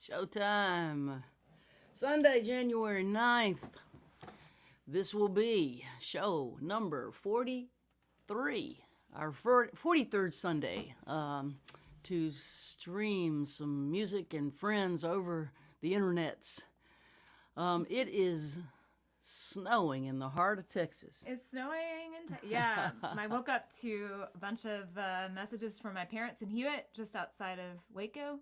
Showtime. Sunday, January 9th. This will be show number 43, our 43rd Sunday, to stream some music and friends over the internets. It is snowing in the heart of Texas. It's snowing yeah. I woke up to a bunch of messages from my parents in Hewitt, just outside of Waco.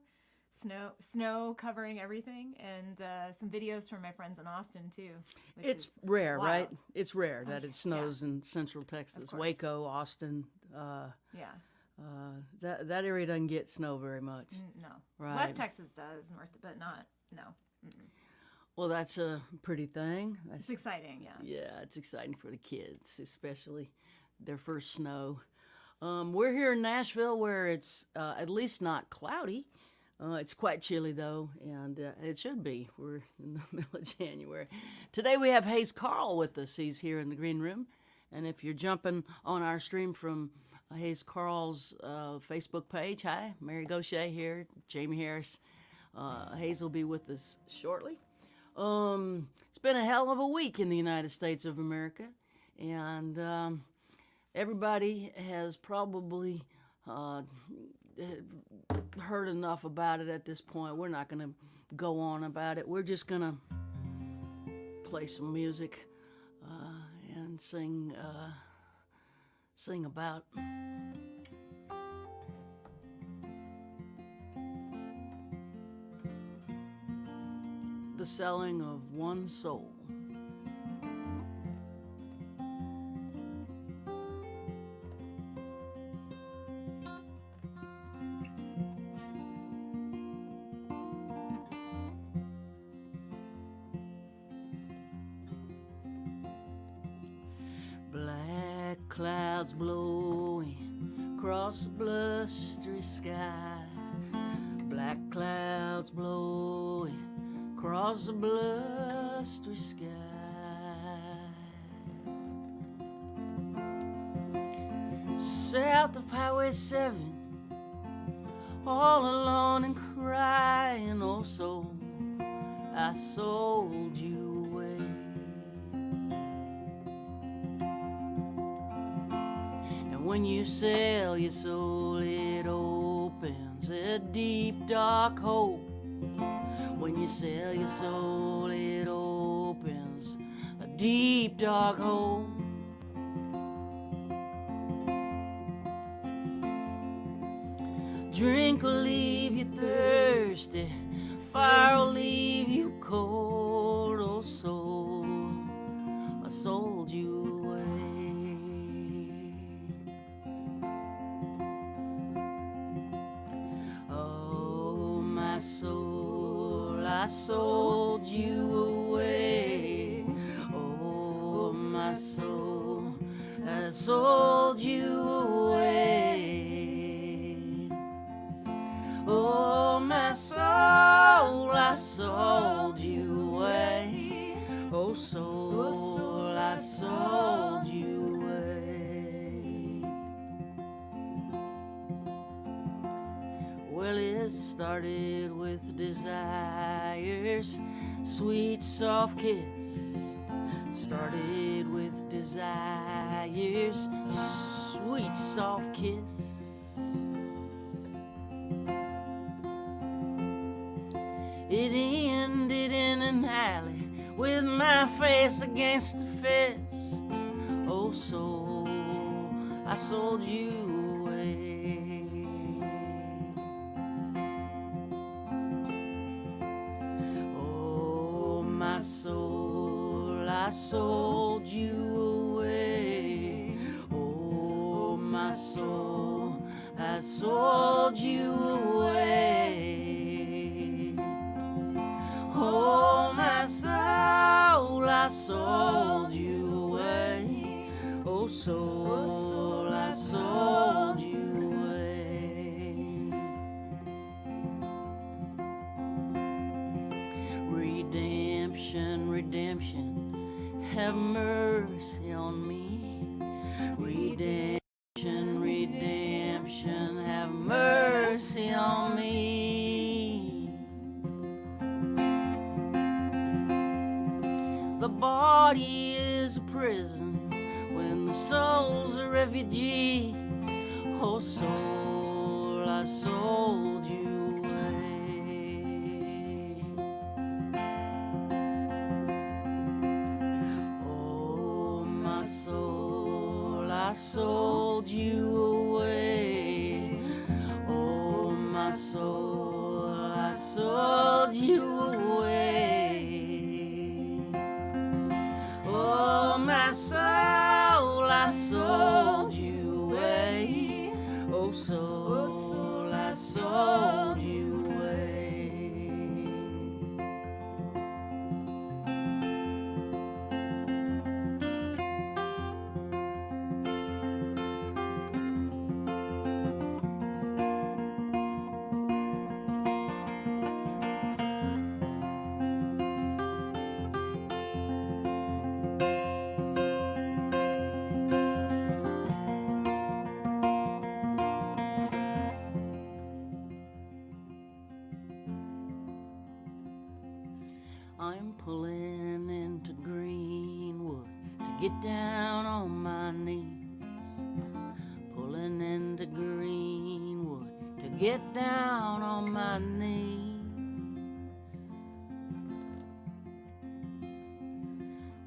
Snow covering everything, and some videos from my friends in Austin too. It's rare, wild. Right? It's rare that it snows in Central Texas, Waco, Austin. That area doesn't get snow very much. No, right? West Texas does, but not. No. Mm-mm. Well, that's a pretty thing. It's exciting, yeah. Yeah, it's exciting for the kids, especially their first snow. We're here in Nashville where it's at least not cloudy. It's quite chilly, though, and it should be. We're in the middle of January. Today we have Hayes Carll with us. He's here in the green room. And if you're jumping on our stream from Hayes Carll's Facebook page, hi, Mary Gauthier here, Jaimee Harris. Hayes will be with us shortly. It's been a hell of a week in the United States of America, and everybody has probably heard enough about it at this point. We're not going to go on about it. We're just going to play some music and sing about the selling of one soul. Black clouds blowing across a blustery sky. Black clouds blowing across a blustery sky. South of Highway 7, all alone and crying, oh soul, I sold you away. And when you sell your soul, it opens a deep dark hole. When you sell your soul, it opens a deep dark hole. Drink will leave you thirsty, fire will leave you cold. Oh soul, I sold you away. Oh my soul, I sold you away. Oh my soul, I sold you away. Oh my soul, I sold you away. Oh soul, I sold you away. Well, it started with desires, sweet soft kiss. Started with desires, sweet soft kiss. It ended in an alley with my face against the fist. Oh soul, I sold you away. Oh my soul, I sold you away. Oh my soul, I sold you away. Oh my soul, I sold you away. Oh soul, I sold you away. Redemption, redemption, have mercy on me. Redemption, redemption, have mercy on me. body is a prison, when the soul's a refugee. Oh, soul, I sold you away. Oh, my soul, I sold you away. Oh, my soul, I sold you away. Oh, my soul, I sold you away. Oh, soul, I sold you away. I'm pulling into Greenwood to get down on my knees. Pulling into Greenwood to get down on my knees.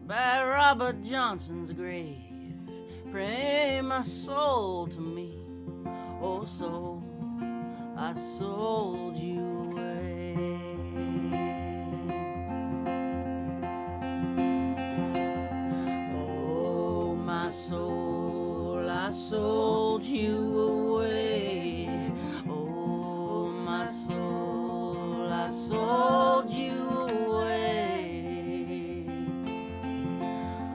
By Robert Johnson's grave, pray my soul to me. Oh, soul, I sold you away. Oh, my soul, I sold you away. Oh, my soul, I sold you away.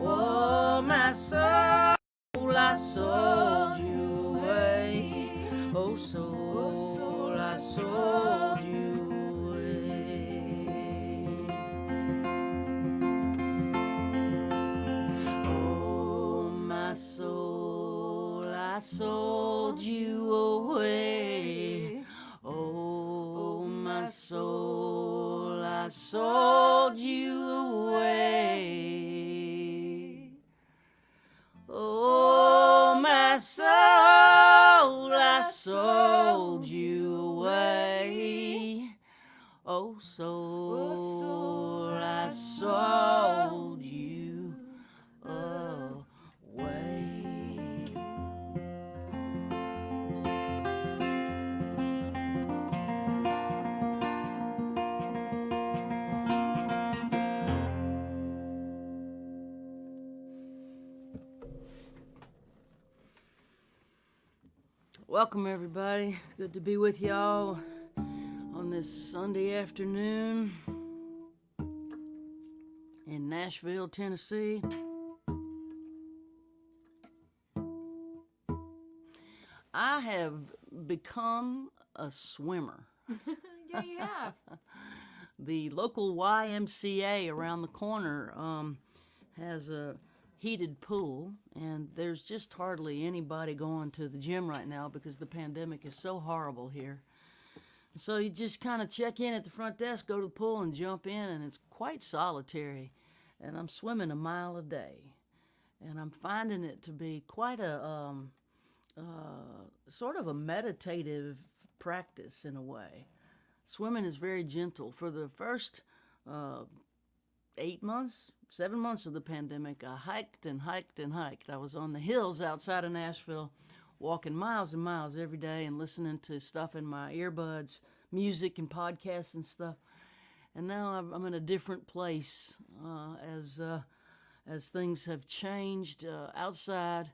Oh, my soul, I sold you away. Oh, soul, I sold you away. Oh, my soul, I sold you away. Oh, my soul, I sold you away. Oh, my soul, I sold you away. Oh, soul, I sold you away. Welcome, everybody. It's good to be with y'all on this Sunday afternoon in Nashville, Tennessee. I have become a swimmer. Yeah, you have. The local YMCA around the corner has a heated pool, and there's just hardly anybody going to the gym right now because the pandemic is so horrible here. So you just kind of check in at the front desk, go to the pool, and jump in, and it's quite solitary. And I'm swimming 1 mile a day, and I'm finding it to be quite a sort of a meditative practice in a way. Swimming is very gentle. For the first 7 months of the pandemic, I hiked and hiked and hiked. I was on the hills outside of Nashville, walking miles and miles every day and listening to stuff in my earbuds, music and podcasts and stuff. And now I'm in a different place as things have changed outside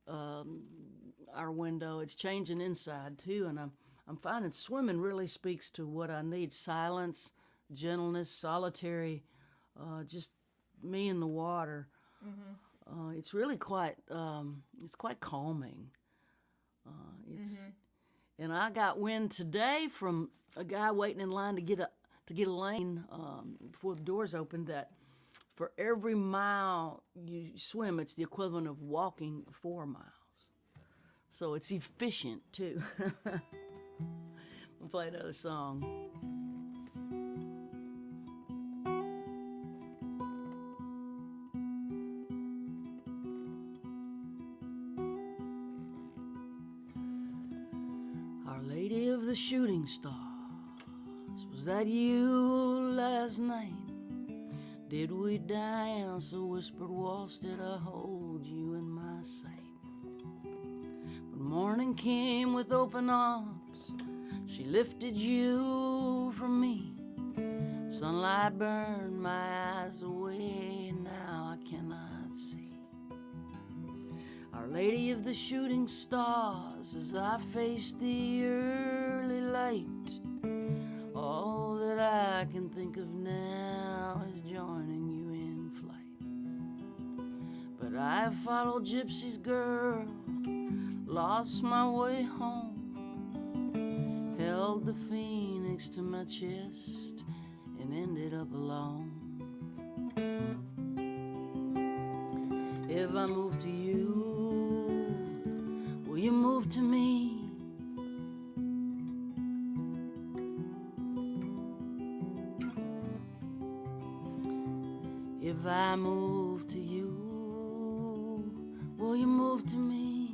our window. It's changing inside too, and I'm finding swimming really speaks to what I need: silence, gentleness, solitary, just me in the water. Mm-hmm. It's really quite calming. And I got wind today from a guy waiting in line to get a lane before the doors opened that for every mile you swim, it's the equivalent of walking 4 miles. So it's efficient too. We'll play another song. shooting stars. Was that you last night? Did we dance a whispered waltz? Did I hold you in my sight? When morning came with open arms, she lifted you from me. Sunlight burned my eyes away, now I cannot see. Our Lady of the Shooting Stars, as I face the early light, all that I can think of now is joining you in flight. But I followed gypsies, girl, lost my way home, held the phoenix to my chest and ended up alone. If I move to you, will you move to me? If I move to you, will you move to me?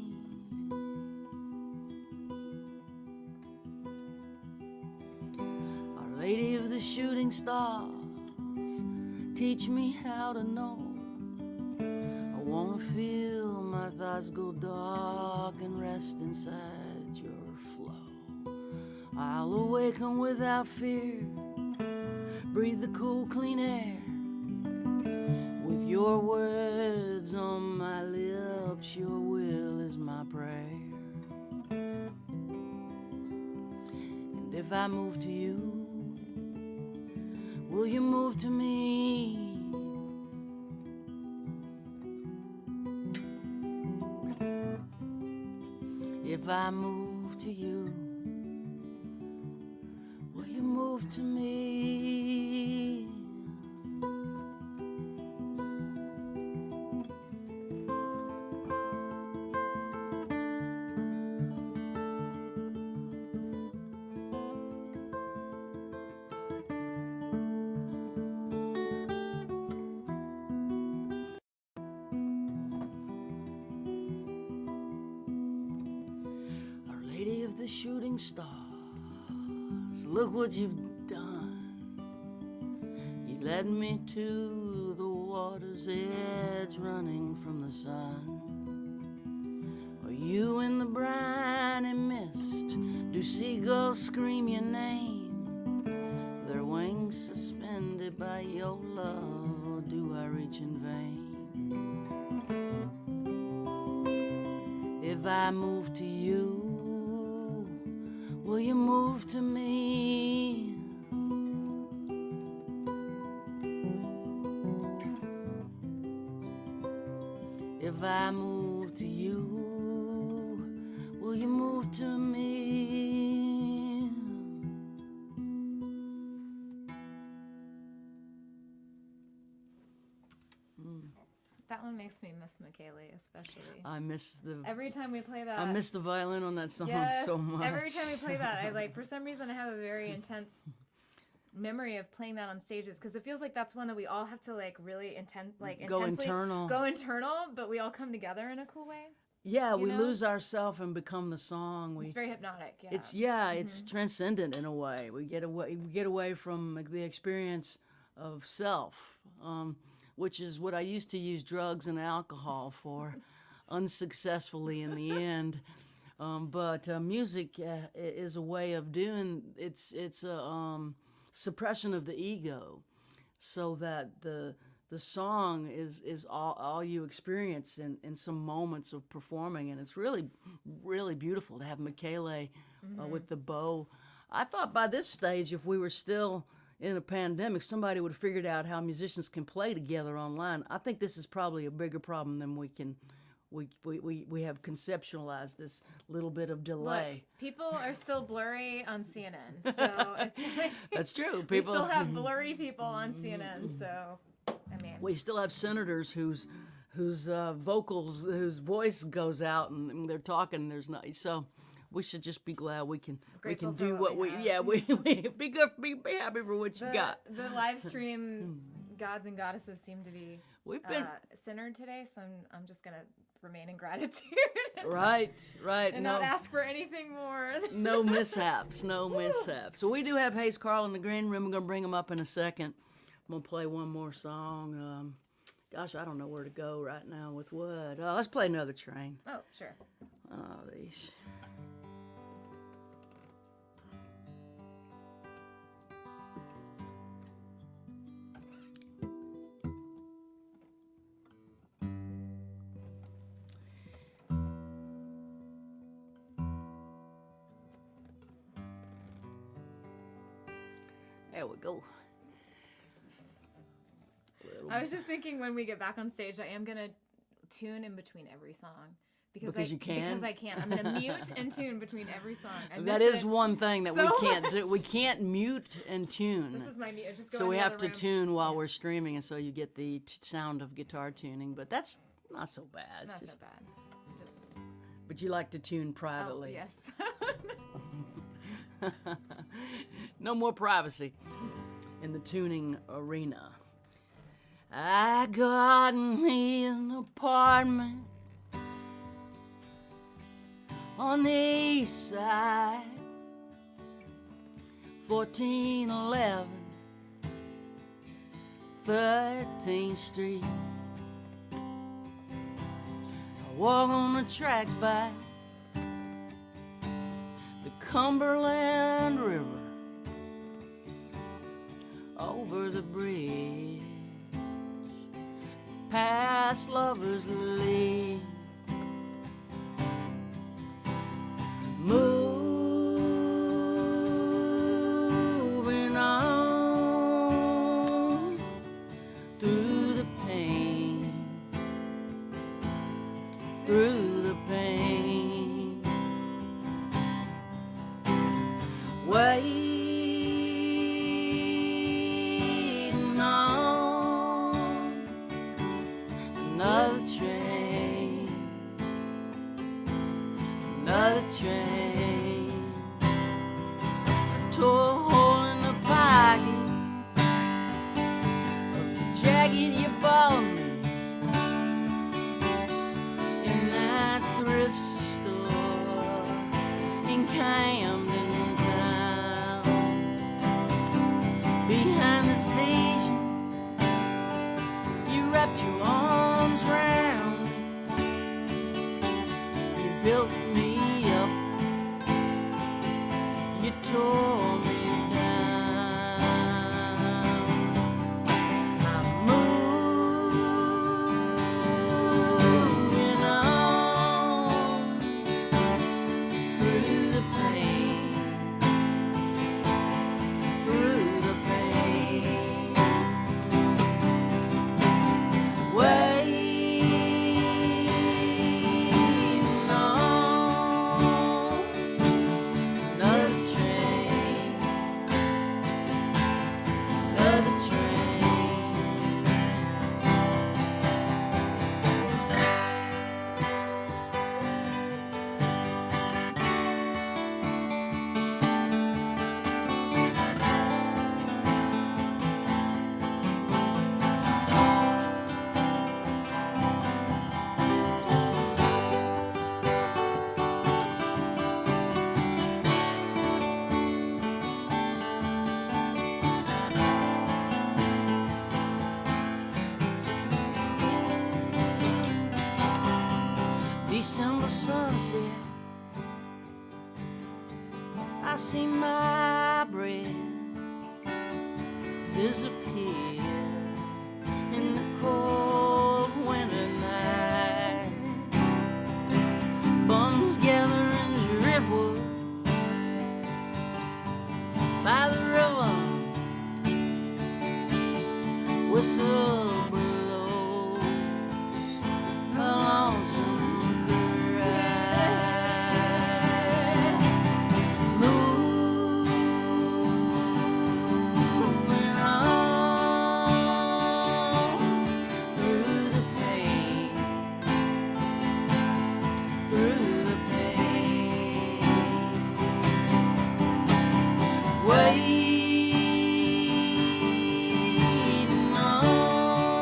Our Lady of the Shooting Stars, teach me how to know. I wanna feel my thoughts go dark and rest inside your flow. I'll awaken without fear, breathe the cool, clean air. With your words on my lips, your will is my prayer. And if I move to you, will you move to me? If I move to you, will you move to me? The shooting stars, look what you've done. You led me to the water's edge, running from the sun. Are you in the briny mist? Do seagulls scream your name? Their wings suspended by your love, or do I reach in vain? If I move to you, will you move to me? If I move to you, will you move to me? That one makes me miss McKaylee, especially. Every time we play that. I miss the violin on that song so much. Every time we play that, I for some reason I have a very intense memory of playing that on stages, because it feels like that's one that we all have to really go internal, but we all come together in a cool way. Yeah, we lose ourselves and become the song. It's very hypnotic. Yeah, it's transcendent in a way. We get away from the experience of self. Which is what I used to use drugs and alcohol for, unsuccessfully in the end. But music is a way of doing. It's a suppression of the ego, so that the song is all you experience in some moments of performing, and it's really, really beautiful to have McKaylee with the bow. I thought by this stage, if we were still in a pandemic, somebody would have figured out how musicians can play together online. I think this is probably a bigger problem than we have conceptualized, this little bit of delay. Look, people are still blurry on CNN, so that's true. We still have blurry people on CNN, so I mean, we still have senators whose voice goes out and they're talking. There's not so. We should just be glad we can do what we be good, be happy for what you got. The live stream gods and goddesses seem to be centered today, so I'm just gonna remain in gratitude. Right. And not ask for anything more. No mishaps. So we do have Hayes Carll in the green room. We're going to bring him up in a second. I'm going to play one more song. Gosh, I don't know where to go right now with what. Let's play Another Train. Oh, sure. These. There we go. I was just thinking when we get back on stage, I am going to tune in between every song. Because you can? Because I can. I'm going to mute and tune between every song. That is one thing that we can't do. We can't mute and tune. This is my mute. Just go so in we the have other to room. tune while we're streaming, and so you get the sound of guitar tuning. But that's not so bad. It's Not just- so bad. Just, But you like to tune oh, privately. yes. No more privacy in the tuning arena. I got me an apartment on the east side, 1411 13th Street. I walk on the tracks by the Cumberland River, over the bridge, past Lover's Lane. Moving on through the pain, through the pain. Waiting on another train, another train. I tore a hole in the pocket of the jacket you bought me in that thrift store in Camden Town. Behind the station, you wrapped your arms round me. You built me up, you tore me down. I'm moving on through the pain, through the pain. Waiting on another train, another train. December sunset, I see my breath disappear in the cold winter night. Bums gather in driftwood by the river, whistle blows a lonesome moving on through the pain, through the pain. Waiting on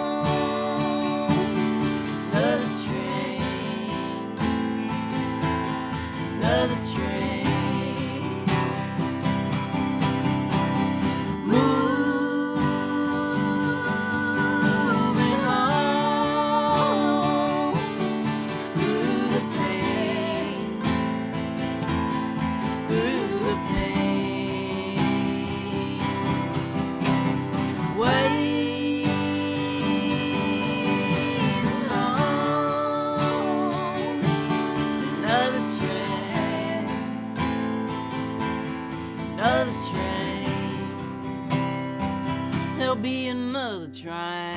be another train.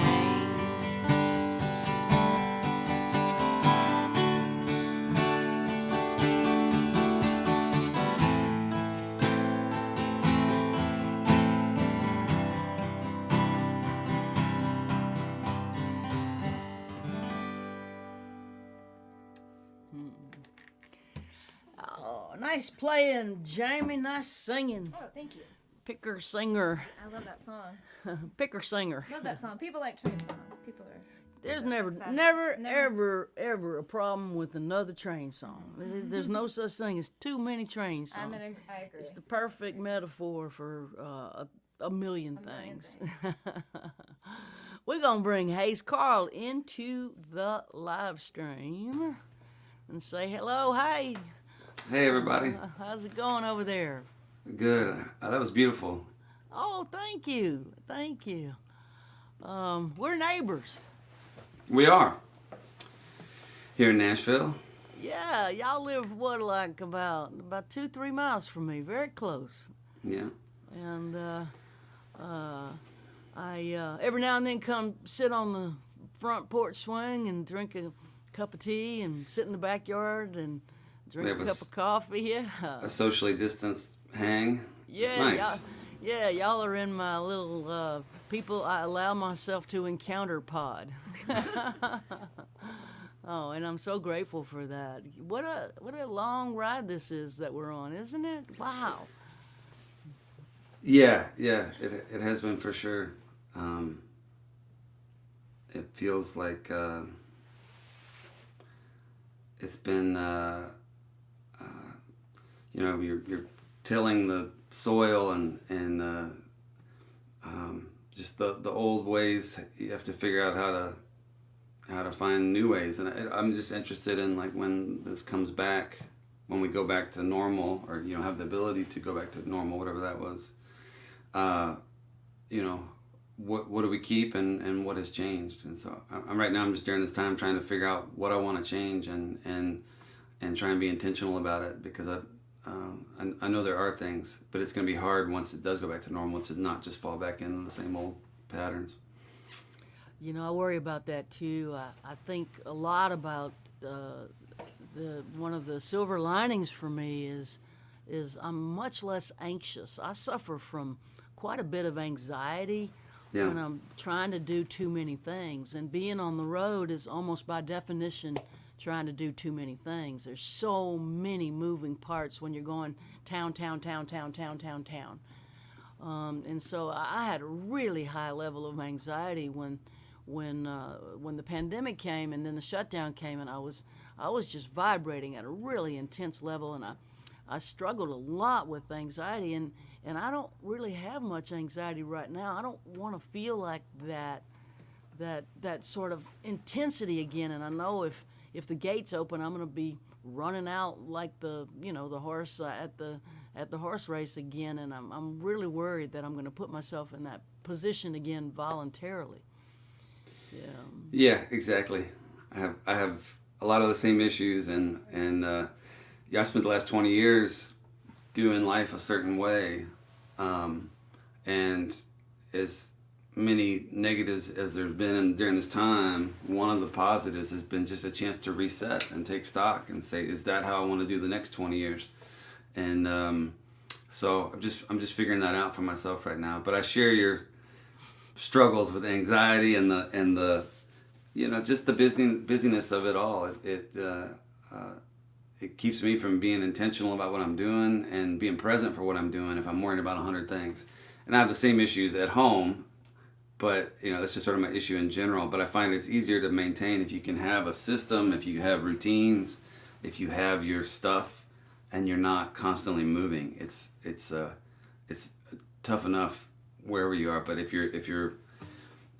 Oh, nice playing, Jaimee. Nice singing. Oh, thank you. Picker singer. I love that song. Picker singer. Love that song. People like train songs. People are. There's Sad. never, Never. ever a problem with another train song. There's no such thing as too many train songs. I agree. It's the perfect metaphor for a million things. We're going to bring Hayes Carll into the live stream and say hello. Hey. Hey, everybody. How's it going over there? Good. That was beautiful. Oh, thank you. Thank you. We're neighbors. We are here in Nashville. Yeah, y'all live like about 2-3 miles from me, very close. Yeah. And I every now and then come sit on the front porch swing and drink a cup of tea and sit in the backyard and drink a cup of coffee. Yeah. A socially distanced hang. Yeah. It's nice. Y'all are in my little people I allow myself to encounter pod. Oh, and I'm so grateful for that. What a long ride this is that we're on, isn't it? Wow. Yeah. It has been for sure. It feels like it's been you're tilling the soil and just the old ways. You have to figure out how to find new ways, and I'm just interested in like when this comes back, when we go back to normal, or have the ability to go back to normal, whatever that was. What do we keep and what has changed? And so I'm right now, I'm just during this time trying to figure out what I want to change and try and be intentional about it, because I know there are things, but it's going to be hard once it does go back to normal to not just fall back into the same old patterns. I worry about that too. I think a lot about one of the silver linings for me is I'm much less anxious. I suffer from quite a bit of anxiety when I'm trying to do too many things, and being on the road is almost by definition trying to do too many things. There's so many moving parts when you're going town. And so I had a really high level of anxiety when the pandemic came and then the shutdown came, and I was just vibrating at a really intense level, and I struggled a lot with anxiety, and I don't really have much anxiety right now. I don't want to feel like that sort of intensity again, and I know if the gates open, I'm going to be running out like the horse at the horse race again, and I'm really worried that I'm going to put myself in that position again voluntarily. Yeah, exactly. I have a lot of the same issues, and I spent the last 20 years doing life a certain way, and as many negatives as there's been during this time, one of the positives has been just a chance to reset and take stock and say, is that how I want to do the next 20 years? And so I'm just figuring that out for myself right now. But I share your struggles with anxiety and the just the busyness of it all. It keeps me from being intentional about what I'm doing and being present for what I'm doing if I'm worrying about 100 things. And I have the same issues at home, but that's just sort of my issue in general. But I find it's easier to maintain if you can have a system, if you have routines, if you have your stuff, and you're not constantly moving. It's tough enough wherever you are, but if you're in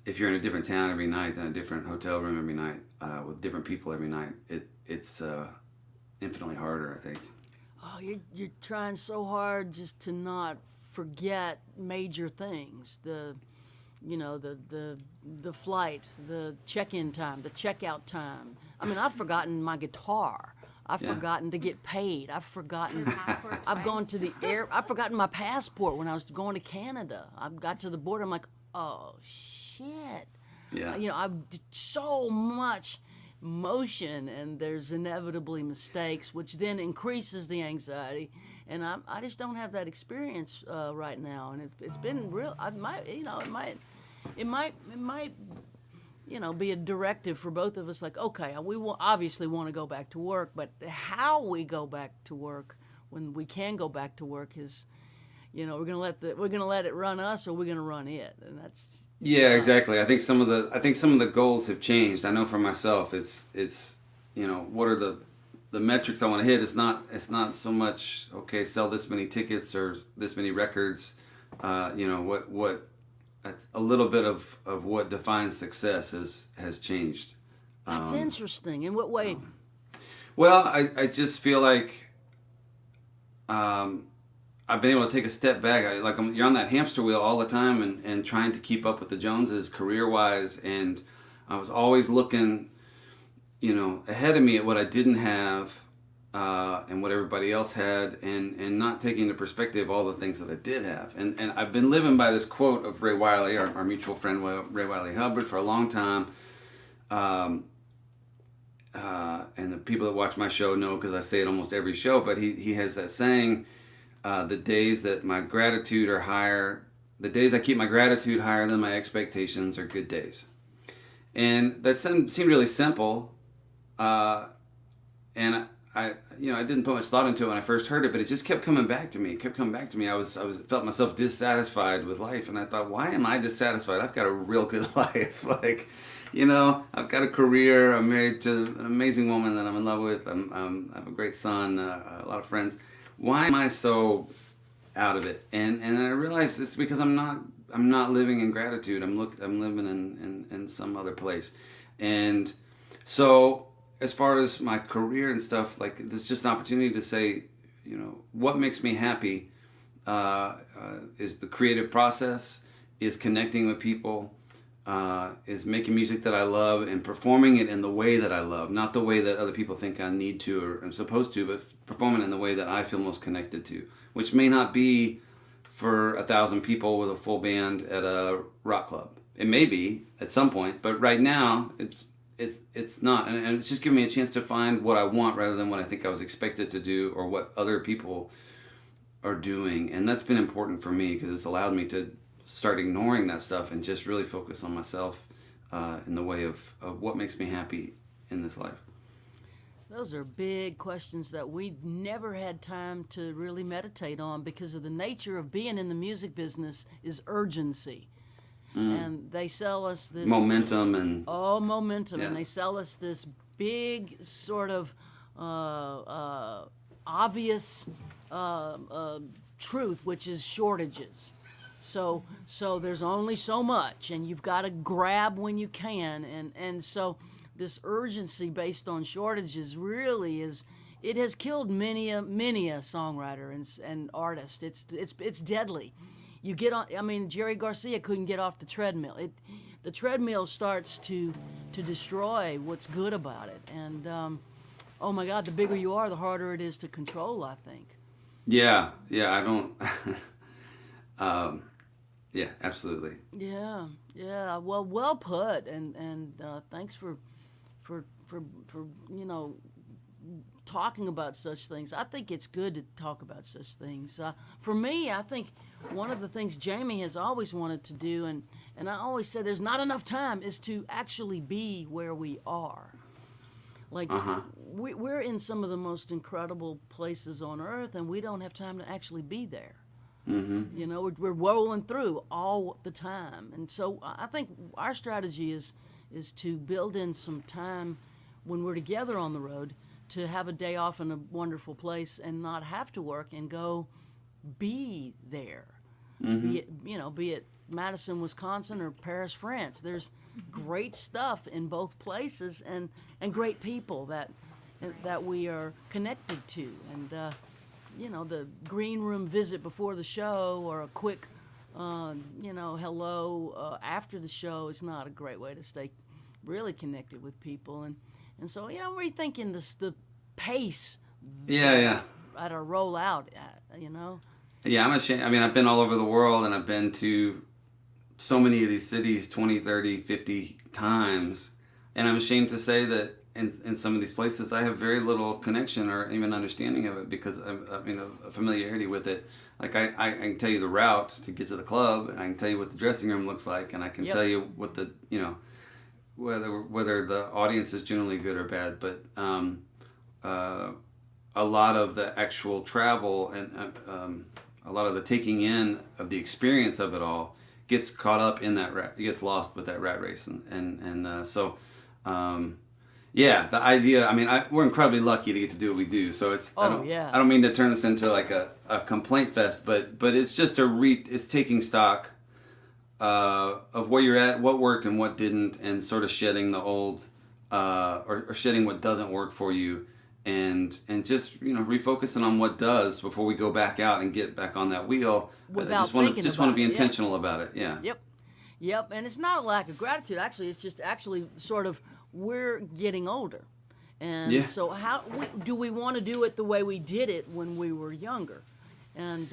a different town every night, in a different hotel room every night, with different people every night, it's infinitely harder, I think. Oh, you're trying so hard just to not forget major things. The flight, the check-in time, the check-out time. I mean, I've forgotten my guitar. I've forgotten to get paid. I've forgotten. I've gone to the I've forgotten my passport when I was going to Canada. I got to the border. I'm like, oh shit. Yeah. I've so much motion, and there's inevitably mistakes, which then increases the anxiety. And I just don't have that experience right now, and it's been real. It might be a directive for both of us. Like, okay, we obviously want to go back to work, but how we go back to work when we can go back to work is, we're gonna let it run us, or we're gonna run it, and that's. Yeah, exactly. I think some of the goals have changed. I know for myself, it's what are the metrics I want to hit. It's not so much, okay, sell this many tickets or this many records. What a little bit of what defines success has changed. That's interesting. In what way? Well, I just feel like I've been able to take a step back. You're on that hamster wheel all the time and trying to keep up with the Joneses career-wise, and I was always looking, ahead of me at what I didn't have and what everybody else had, and not taking into perspective all the things that I did have. And I've been living by this quote of Ray Wiley, our mutual friend Ray Wiley Hubbard, for a long time. And the people that watch my show know, because I say it almost every show, but he has that saying, the days that my gratitude are higher, the days I keep my gratitude higher than my expectations are good days. And that seemed really simple. And I didn't put much thought into it when I first heard it, but it just kept coming back to me. I felt myself dissatisfied with life, and I thought, why am I dissatisfied? I've got a real good life. I've got a career. I'm married to an amazing woman that I'm in love with. I have a great son, a lot of friends. Why am I so out of it? And I realized it's because I'm not living in gratitude. I'm living in some other place. And so as far as my career and stuff, there's just an opportunity to say, what makes me happy is the creative process, is connecting with people, is making music that I love and performing it in the way that I love, not the way that other people think I need to or am supposed to, but performing it in the way that I feel most connected to, which may not be for 1,000 people with a full band at a rock club. It may be at some point, but right now it's not, and it's just giving me a chance to find what I want rather than what I think I was expected to do or what other people are doing. And that's been important for me because it's allowed me to start ignoring that stuff and just really focus on myself in the way of what makes me happy in this life. Those are big questions that we never had time to really meditate on because of the nature of being in the music business is urgency. And they sell us this momentum and momentum, yeah. And they sell us this big sort of obvious truth, which is shortages. So there's only so much, and you've got to grab when you can, and so this urgency based on shortages really has killed many a songwriter and artist. It's deadly. You get on. I mean, Jerry Garcia couldn't get off the treadmill. The treadmill starts to destroy what's good about it. And oh my God, the bigger you are, the harder it is to control, I think. Yeah. I don't. Yeah, absolutely. Yeah. Well put. And thanks for talking about such things. I think it's good to talk about such things. For me, I think one of the things Jaimee has always wanted to do, and I always say there's not enough time, is to actually be where we are. We're in some of the most incredible places on earth, and we don't have time to actually be there. Mm-hmm. We're rolling through all the time. And so I think our strategy is to build in some time when we're together on the road to have a day off in a wonderful place and not have to work and go be there. Mm-hmm. Be it Madison, Wisconsin or Paris, France. There's great stuff in both places and great people that we are connected to. And the green room visit before the show or a quick hello after the show is not a great way to stay really connected with people. And so, I'm rethinking the pace. Yeah. At our rollout, Yeah, I'm ashamed. I mean, I've been all over the world, and I've been to so many of these cities 20, 30, 50 times. And I'm ashamed to say that in some of these places I have very little connection or even understanding of it because a familiarity with it. Like I can tell you the routes to get to the club, and I can tell you what the dressing room looks like, and I can tell you what the, whether the audience is generally good or bad. But a lot of the actual travel and a lot of the taking in of the experience of it all gets caught up in that gets lost with that rat race, so the idea. I mean, we're incredibly lucky to get to do what we do. So it's I don't mean to turn this into like a complaint fest, but it's just it's taking stock of where you're at, what worked and what didn't, and sort of shedding the old or shedding what doesn't work for you. And just refocusing on what does before we go back out and get back on that wheel. Without want to be intentional about it. Yeah. Yep. And it's not a lack of gratitude. Actually, it's just sort of we're getting older, and so how do we want to do it the way we did it when we were younger? And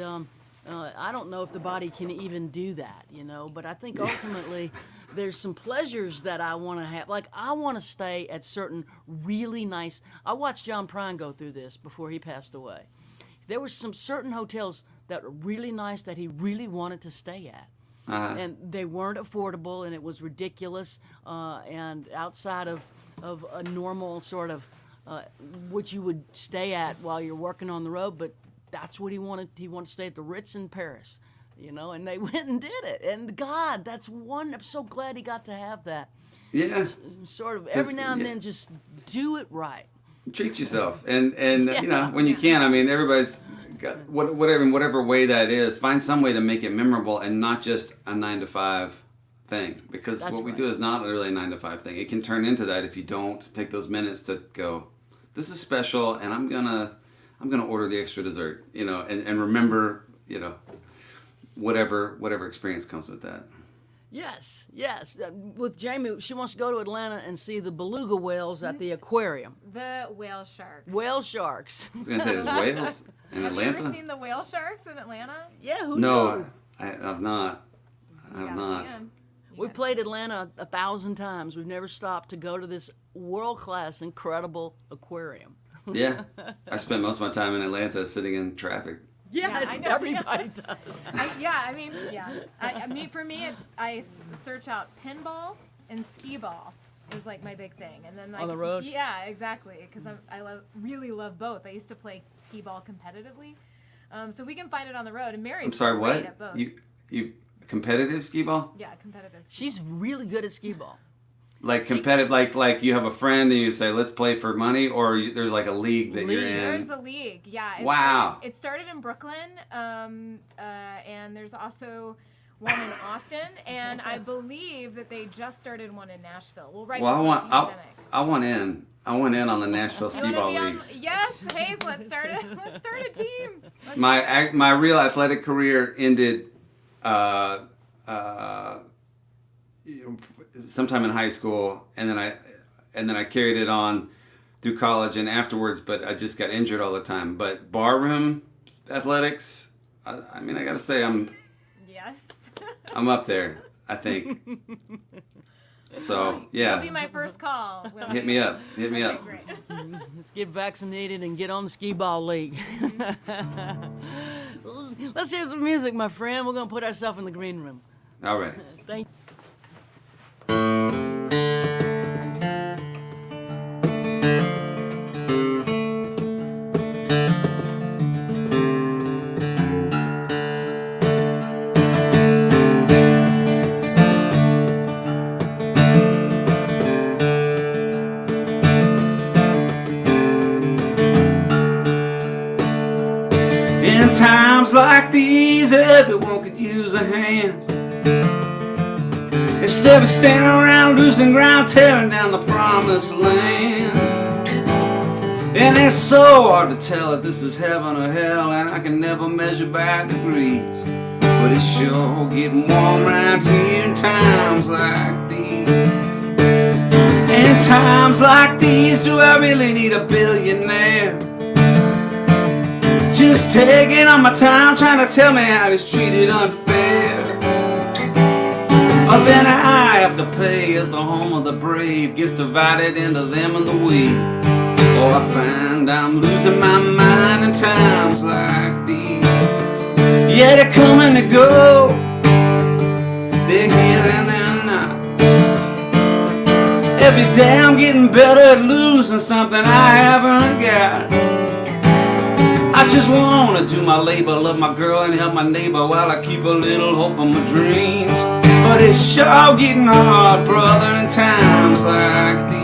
I don't know if the body can even do that, But I think ultimately. There's some pleasures that I want to have. Like, I want to stay at certain really nice... I watched John Prine go through this before he passed away. There were some certain hotels that were really nice that he really wanted to stay at. Uh-huh. And they weren't affordable, and it was ridiculous, and outside of a normal sort of... which you would stay at while you're working on the road, but that's what he wanted. He wanted to stay at the Ritz in Paris. And they went and did it. And God, I'm so glad he got to have that. Yeah. Sort of every now and then just do it right. Treat yourself. And when you can, I mean, everybody's got whatever way that is, find some way to make it memorable and not just a 9-to-5 thing. Because what we do is not really a 9-to-5 thing. It can turn into that if you don't take those minutes to go, this is special, and I'm gonna order the extra dessert, and remember, whatever experience comes with that. Yes. With Jaimee, she wants to go to Atlanta and see the beluga whales at the aquarium. The whale sharks. Whale sharks. I was going to say, there's whales in Atlanta? Have you ever seen the whale sharks in Atlanta? Yeah, who No, knew? I've not. We played Atlanta 1,000 times. We've never stopped to go to this world-class, incredible aquarium. Yeah. I spent most of my time in Atlanta sitting in traffic. Yeah, I know. Everybody does. For me, I search out pinball and skee ball is like my big thing, and then on the road. Yeah, exactly. Because I really love both. I used to play skee ball competitively, so we can find it on the road. And Mary's I'm sorry, great what? At both. You competitive skee ball? Yeah, competitive. She's really good at skee ball. Like competitive, like you have a friend and you say, let's play for money, or there's like a league that you're in? There's a league, yeah. Wow. It started in Brooklyn, and there's also one in Austin, and I believe that they just started one in Nashville. I want in on the Nashville Skee Ball League. Yes, Hayes, let's start a team. My real athletic career ended sometime in high school, and then I carried it on through college and afterwards, but I just got injured all the time. But barroom athletics, I mean, I gotta say I'm up there, I think. So yeah, that'll be my first call. Hit me up. Great. Let's get vaccinated and get on the skee ball league. Let's hear some music, my friend. We're gonna put ourselves in the green room. All right. Thank you. In times like these, everyone could use a hand. Instead of standing around losing ground, tearing down the promised land. And it's so hard to tell if this is heaven or hell, and I can never measure by degrees. But it's sure getting warm around here in times like these. In times like these, do I really need a billionaire? Just taking on my time, trying to tell me how he's treated unfair. But then I have to pay as the home of the brave gets divided into them and the we. Oh, I find I'm losing my mind in times like these. Yeah, they're coming to go, they're here and they're not. Every day I'm getting better at losing something I haven't got. I just wanna do my labor, love my girl and help my neighbor while I keep a little hope in my dreams. But it's sure getting hard, brother, in times like these.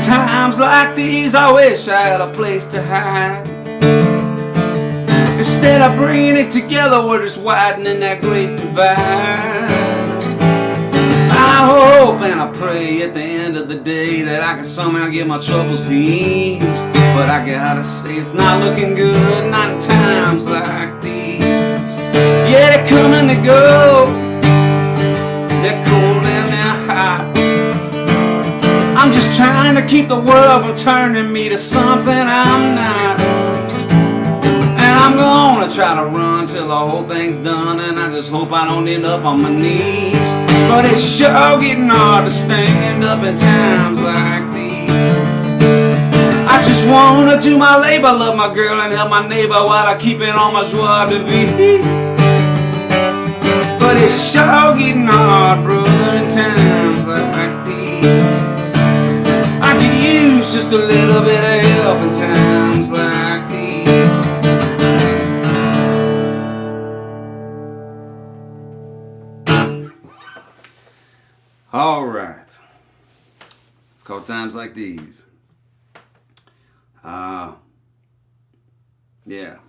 Times like these, I wish I had a place to hide. Instead of bringing it together, we're just widening that great divide. I hope and I pray at the end of the day that I can somehow get my troubles to ease. But I gotta say it's not looking good, not in times like these. Yeah, they're coming to go, they're cold and they're hot. I'm just trying to keep the world from turning me to something I'm not. And I'm gonna try to run till the whole thing's done, and I just hope I don't end up on my knees. But it's sure getting hard to stand up in times like these. I just wanna do my labor, love my girl and help my neighbor while I keep it on my joie de vivre. But it's sure getting hard, brother, in times like these. Just a little bit of help in times like these. All right. It's called Times Like These. Yeah,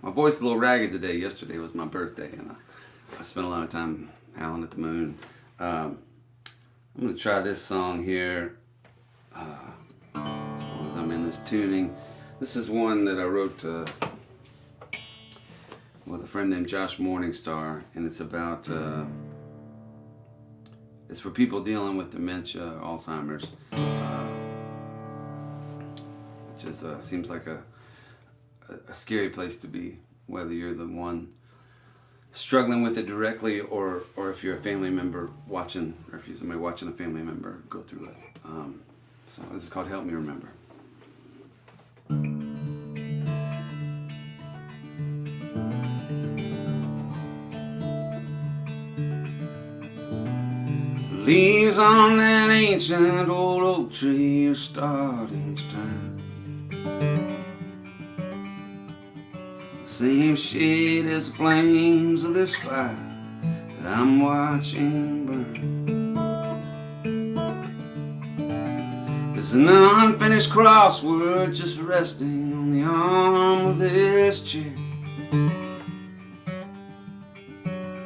my voice is a little ragged today. Yesterday was my birthday, and I spent a lot of time howling at the moon. I'm going to try this song here. I'm in this tuning. This is one that I wrote with a friend named Josh Morningstar, and it's about it's for people dealing with dementia, Alzheimer's, which is seems like a scary place to be, whether you're the one struggling with it directly or if you're a family member watching, or if you're somebody watching a family member go through it. So this is called Help Me Remember. Leaves on that ancient old oak tree are starting to turn. Same shade as the flames of this fire that I'm watching burn. There's an unfinished crossword just resting on the arm of this chair.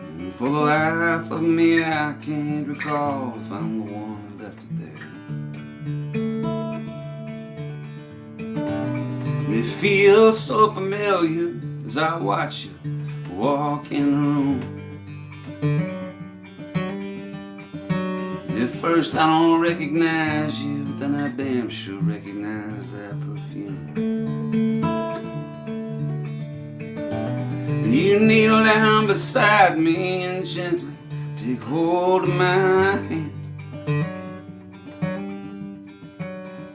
And for the life of me, I can't recall if I'm the one who left it there. It feels so familiar as I watch you walk in the room. At first I don't recognize you, but then I damn sure recognize that perfume. And you kneel down beside me and gently take hold of my hand.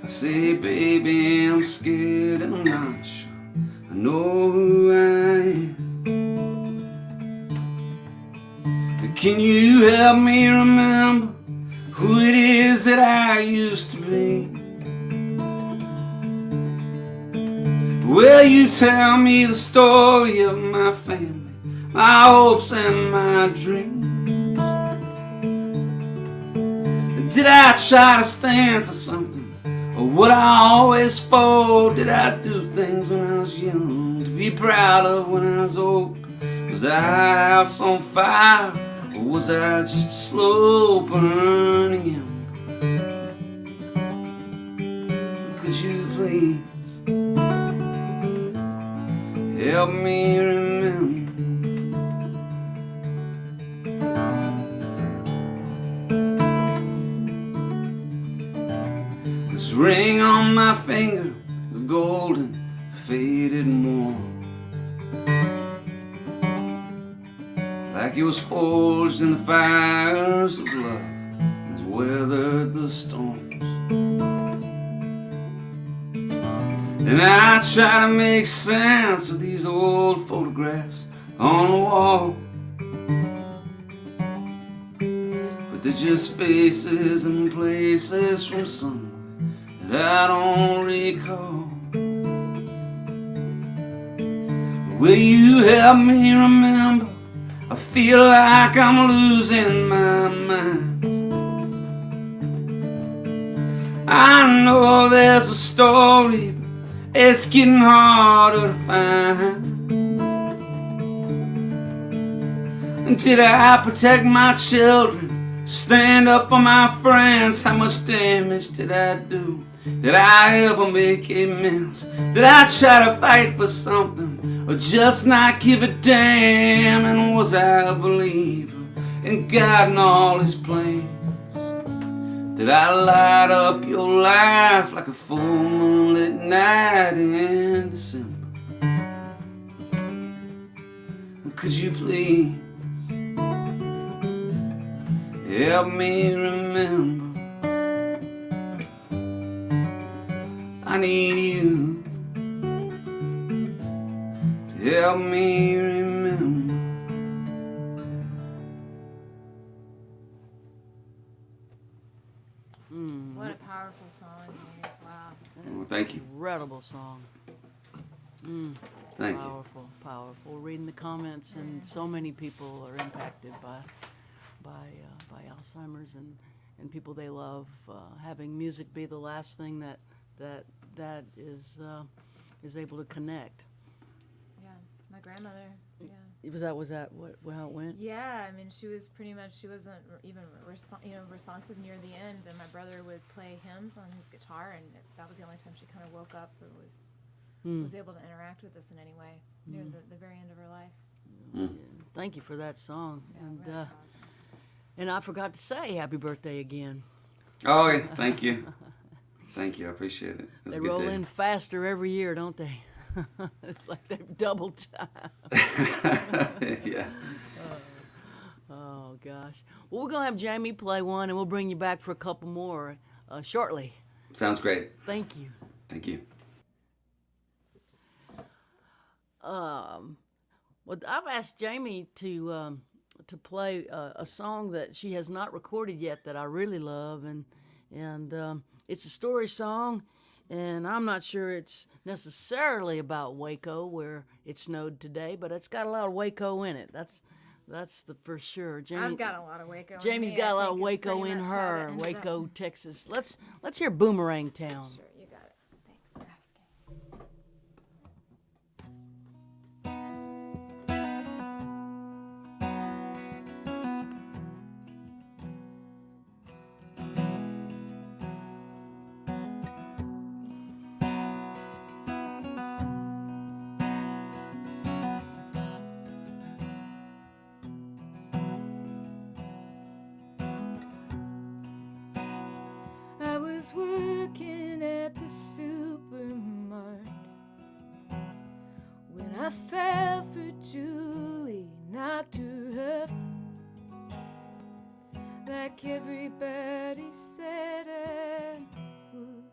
I say, baby, I'm scared and I'm not sure I know who I am. Can you help me remember who it is that I used to be? Will you tell me the story of my family, my hopes and my dreams? Did I try to stand for something, or would I always fold? Did I do things when I was young to be proud of when I was old? Was I a house on fire, or was I just a slow burning ember? Could you please help me remember. This ring on my finger is golden, faded and worn, like it was forged in the fires of love and has weathered the storms. And I try to make sense of these old photographs on the wall, but they're just faces and places from somewhere that I don't recall. Will you help me remember? I feel like I'm losing my mind. I know there's a story, but it's getting harder to find. And did I protect my children? Stand up for my friends? How much damage did I do? Did I ever make amends? Did I try to fight for something, or just not give a damn? And was I a believer in God and all his plans? Did I light up your life like a full moonlit night in December? Could you please help me remember? I need you to help me remember. What a powerful song, Hayes. Wow. Well, thank you. Incredible song. Thank you. Powerful, powerful. Reading the comments, and so many people are impacted by Alzheimer's and people they love. Having music be the last thing that is able to connect. Yeah, my grandmother. Yeah. Was that how it went? Yeah, I mean, she was pretty much, she wasn't even responsive near the end, and my brother would play hymns on his guitar, and that was the only time she kind of woke up or was able to interact with us in any way near the very end of her life. Yeah. Thank you for that song, Yeah, and I forgot to say happy birthday again. Oh, yeah, thank you. Thank you, I appreciate it. It was They a good roll day. in faster every year, don't they? It's like they've doubled time. Yeah. Oh, gosh. Well, we're going to have Jaimee play one, and we'll bring you back for a couple more shortly. Sounds great. Thank you. Thank you. Well, I've asked Jaimee to play a song that she has not recorded yet that I really love, and it's a story song, and I'm not sure it's necessarily about Waco where it snowed today, but it's got a lot of Waco in it. That's the for sure. I've got a lot of Waco. Jaimee's got a lot of Waco in her. Waco, Texas. Let's hear Boomerang Town. Sure, you got it. Thanks for asking. I was working at the supermarket when I fell for Julie, knocked her up like everybody said I would.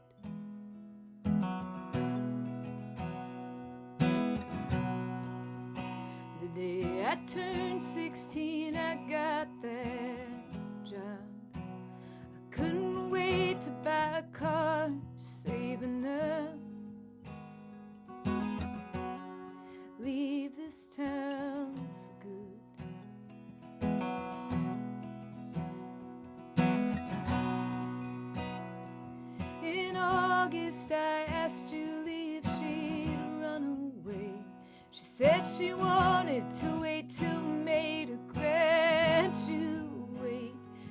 The day I turned 16, I got that job. Couldn't wait to buy a car, save enough, leave this town for good. In August I asked Julie if she'd run away. She said she wanted to wait till May to graduate.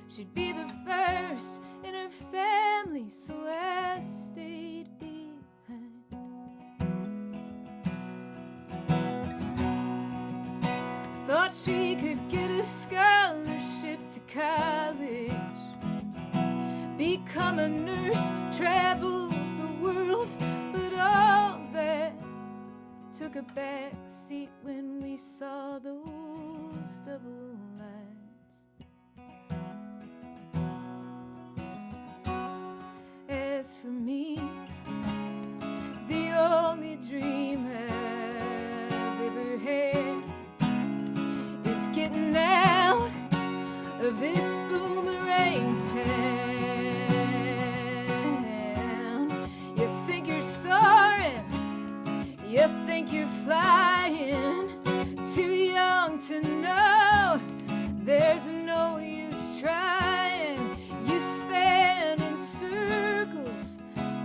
She'd be the first in her family, so I stayed behind. she could get a scholarship to college, become a nurse, travel the world, but all that took a back seat when we saw those double lines. As for me, the only dream I've ever had is getting out of this boomerang town. You think you're soaring, you think you're flying, too young to know there's no use trying. You spin in circles,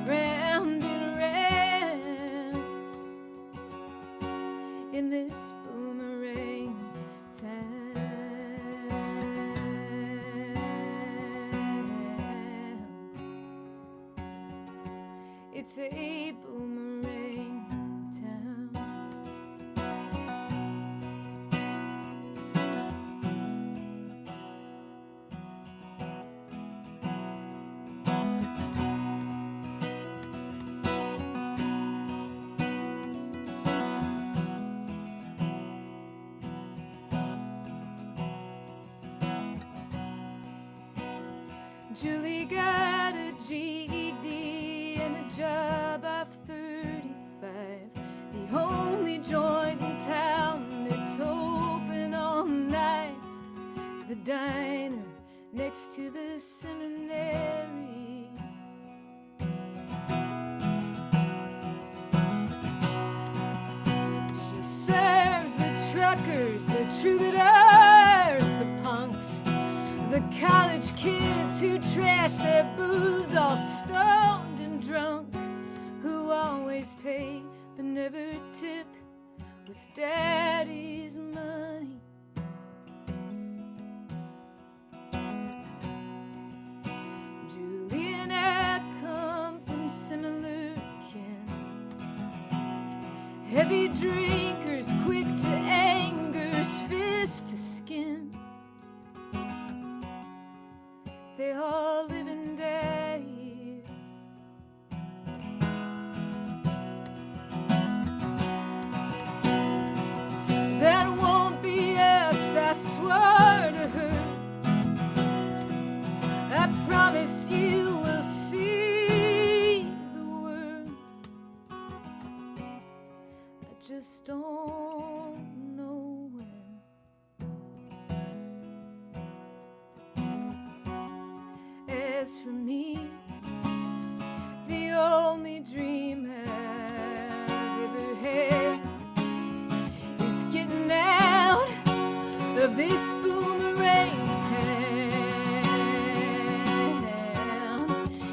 round and round, in this boomerang town. It's a boomerang town. Julie got a GED and a job of 35. The only joint in town that's open all night. The diner next to the seminary. She serves the truckers, the troubadours, the punks, the college kids who trash their booze, all stoned and drunk, who always pay but never tip with daddy's money. Julie and I come from similar kin, heavy drinkers, quick to anger's fist to skin. They all live and die here. That won't be us, I swore to her. I promise you will see the world. I just don't know when. As for me, the only dream I've ever had is getting out of this boomerang town.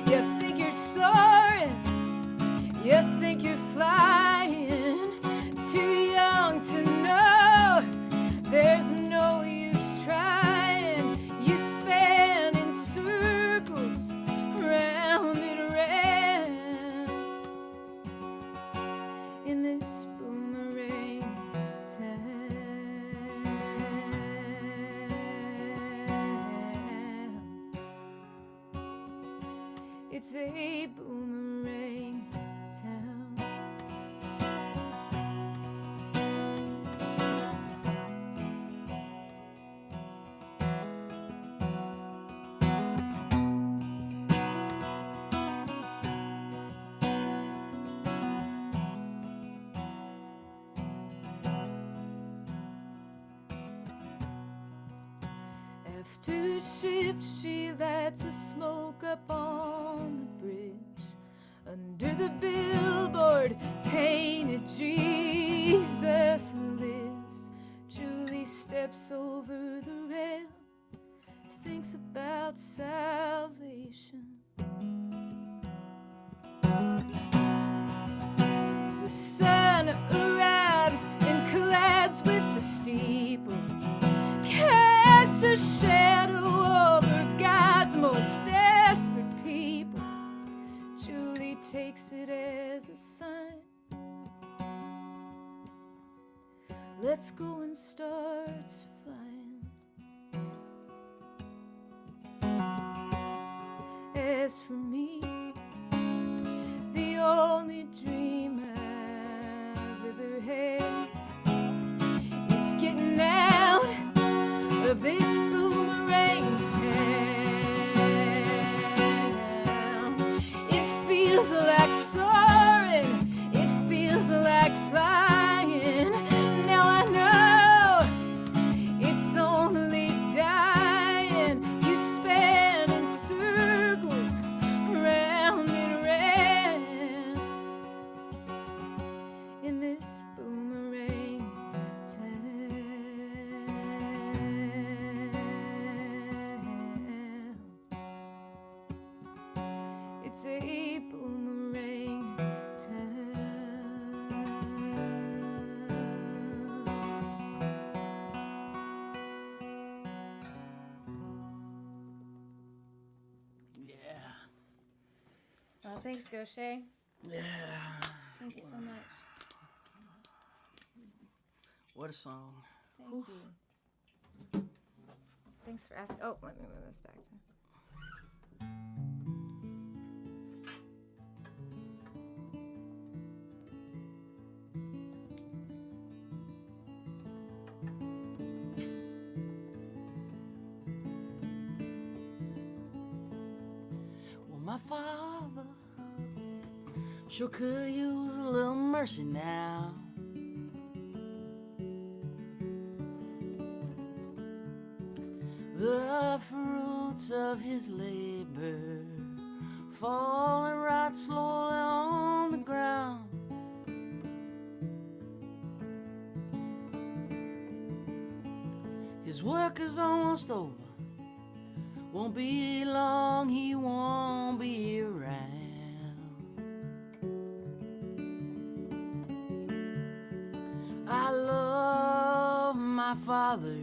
You think you're soaring, you think you're flying, too young to know there's no use trying. You spin in circles, round and round, in this boomerang town. It's a boomerang town. After shift, she lights a smoke up on the bridge. Under the billboard, painted Jesus lives. Julie steps over the rail, thinks about salvation. The sun arrives and collides with the steeple, casts a shadow over God's most desperate people. Julie takes it as a sign. Let's go and start birds flying. As for me, the only dream I've ever had is getting out of this boomerang town. It feels like soaring, it feels like flying. Now I know it's only dying. You spin in circles, round and round, in this boomerang town. It's a boomerang town. Yeah. Well, thanks, Gauthier. Yeah. Thank you so much. What a song. Thank you. Thanks for asking. Oh, let me move this back to. Well, my father sure could use a little mercy now. The fruits of his labor falling right slowly on the ground. His work is almost over. Won't be long, he won't be around. I love my father.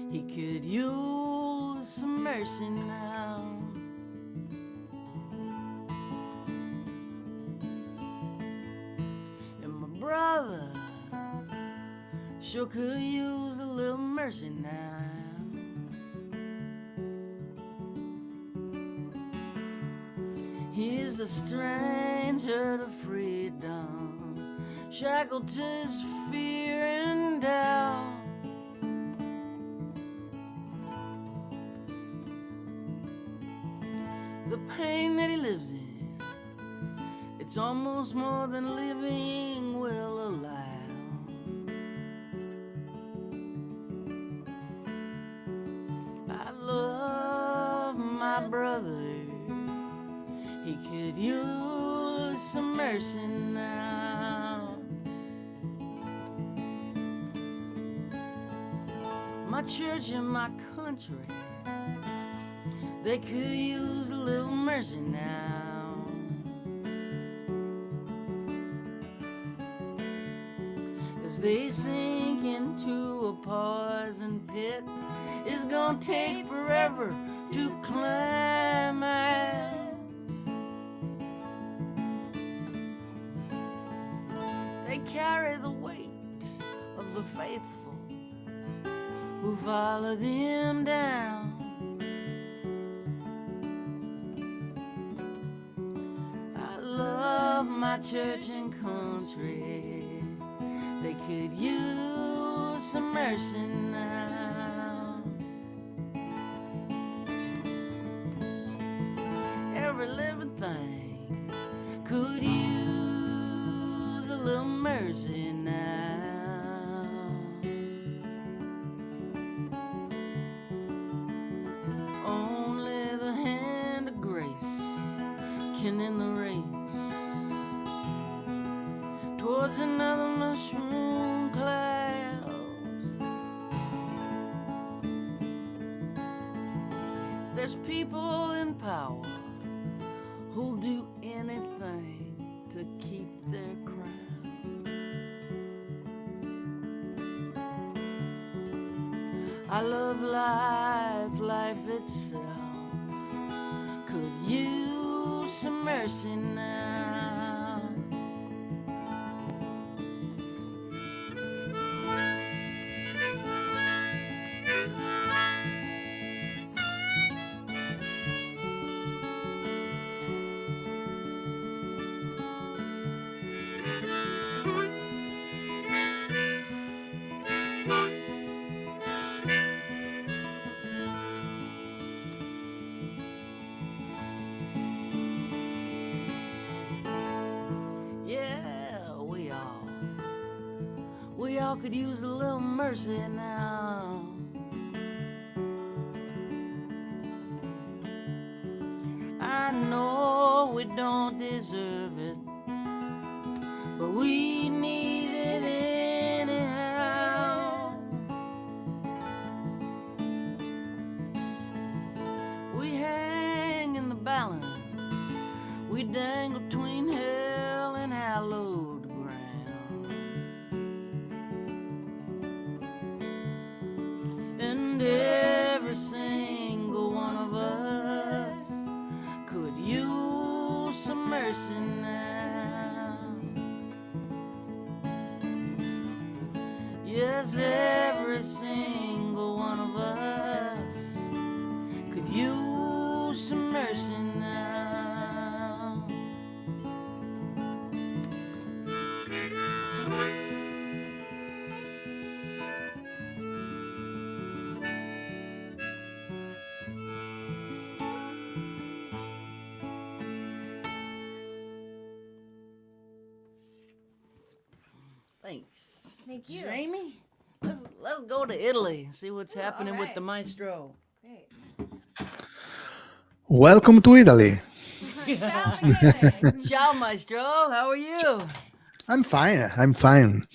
He could use some mercy now. And my brother sure could use a little mercy now. He's a stranger to freedom, shackled to his fear and doubt. The pain that he lives in, it's almost more than living will allow. I love my brother. He could use some mercy now. My church and my country, they could use a little mercy now. As they sink into a poison pit, it's gonna take forever to climb out. They carry the weight of the faithful who follow them down. I love my church and country. They could use some mercy now. Every living thing could use a little mercy now. Only the hand of grace can end the race towards another mushroom cloud. There's people in power who'll do anything to keep their crown. I love life, life itself could use some mercy now. all could use a little mercy now. I know we don't deserve it, but we need it anyhow. We hang in the balance, we dangle between hell and hallowed ground. And every single one of us could use some mercy now. Yes, every single one of us could use some mercy now. Thanks. Thank you. Jaimee, let's go to Italy, see what's happening with right. the maestro. Great. Welcome to Italy. Ciao, maestro. How are you? I'm fine. I'm fine.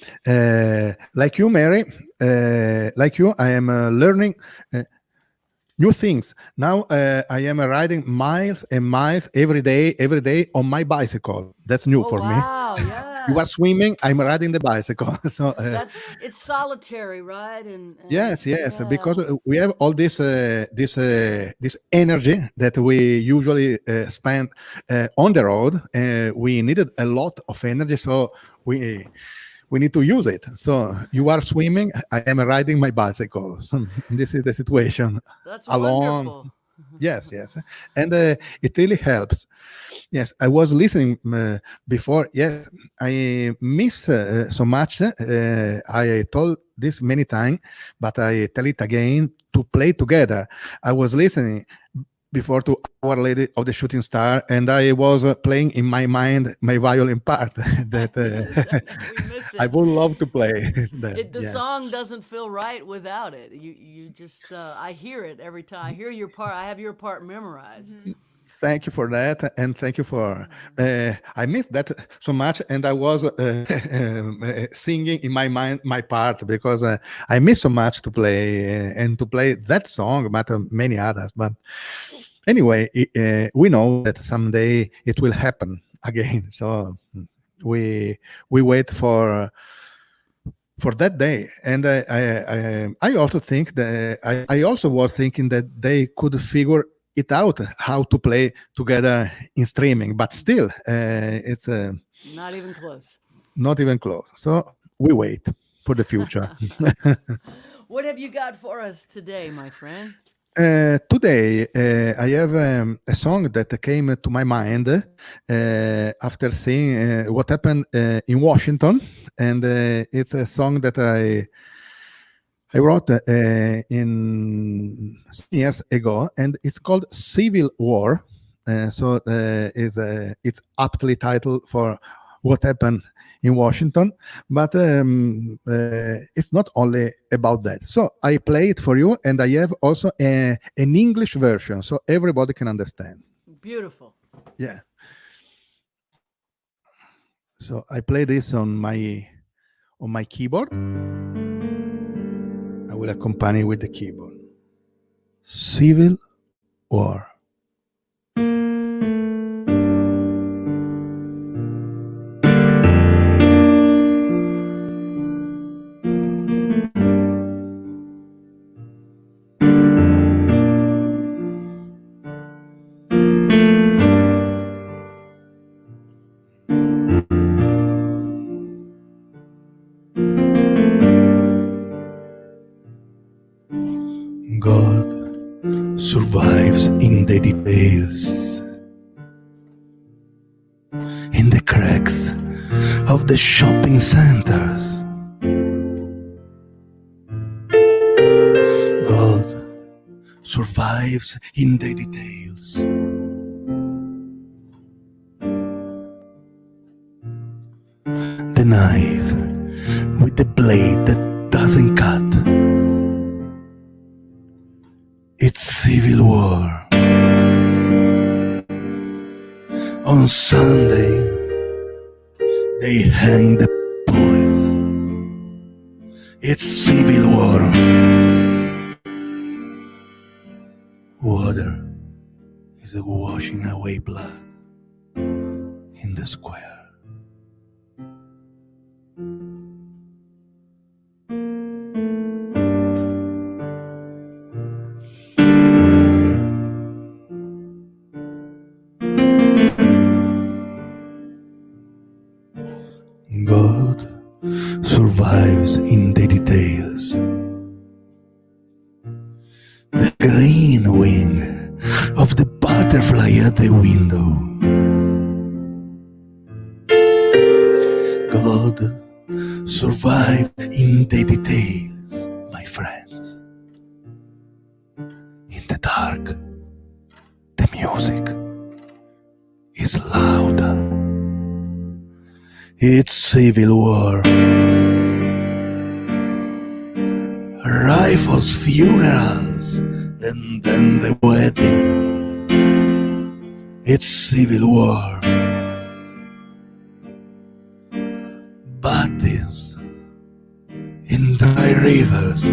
Like you, Mary, like you, I am learning new things. Now I am riding miles and miles every day on my bicycle. That's new for me. Wow, yeah. You are swimming, I'm riding the bicycle. So It's solitary, right? And yes, yeah. because we have all this energy that we usually spend on the road. We needed a lot of energy, so we need to use it. So you are swimming, I am riding my bicycle. So this is the situation. That's along. wonderful. Yes, and it really helps. Yes, I was listening before. Yes, I miss so much. I told this many times, but I tell it again, to play together. I was listening before to Our Lady of the Shooting Star, and I was playing in my mind my violin part that We miss it. I would love to play. The song doesn't feel right without it. You just I hear it every time. I hear your part. I have your part memorized. Mm-hmm. Thank you for that, and thank you for. I missed that so much, and I was singing in my mind my part because I miss so much to play and to play that song, but many others. But anyway, we know that someday it will happen again. So we wait for that day. And I also think that I also was thinking that they could figure it out how to play together in streaming, but still it's Not even close. not even close. So we wait for the future. What have you got for us today, my friend? Today, I have a song that came to my mind after seeing what happened in Washington, and it's a song that I wrote in years ago, and it's called "Civil War." So it's aptly titled for what happened in Washington, but it's not only about that. So I play it for you, and I have also an English version, so everybody can understand. Beautiful. Yeah. So I play this on my keyboard. I will accompany with the keyboard. Civil War. God survives in the details, in the cracks of the shopping centers. God survives in the details. The knife with the blade that doesn't cut. It's civil war. On Sunday, they hang the poets. It's civil war. Water is washing away blood in the square. God survives in the details. The green wing of the butterfly at the window. God survives in the details, my friends. In the dark, the music is louder. It's civil war. Rifles, funerals, and then the wedding. It's civil war. Baptisms in dry rivers.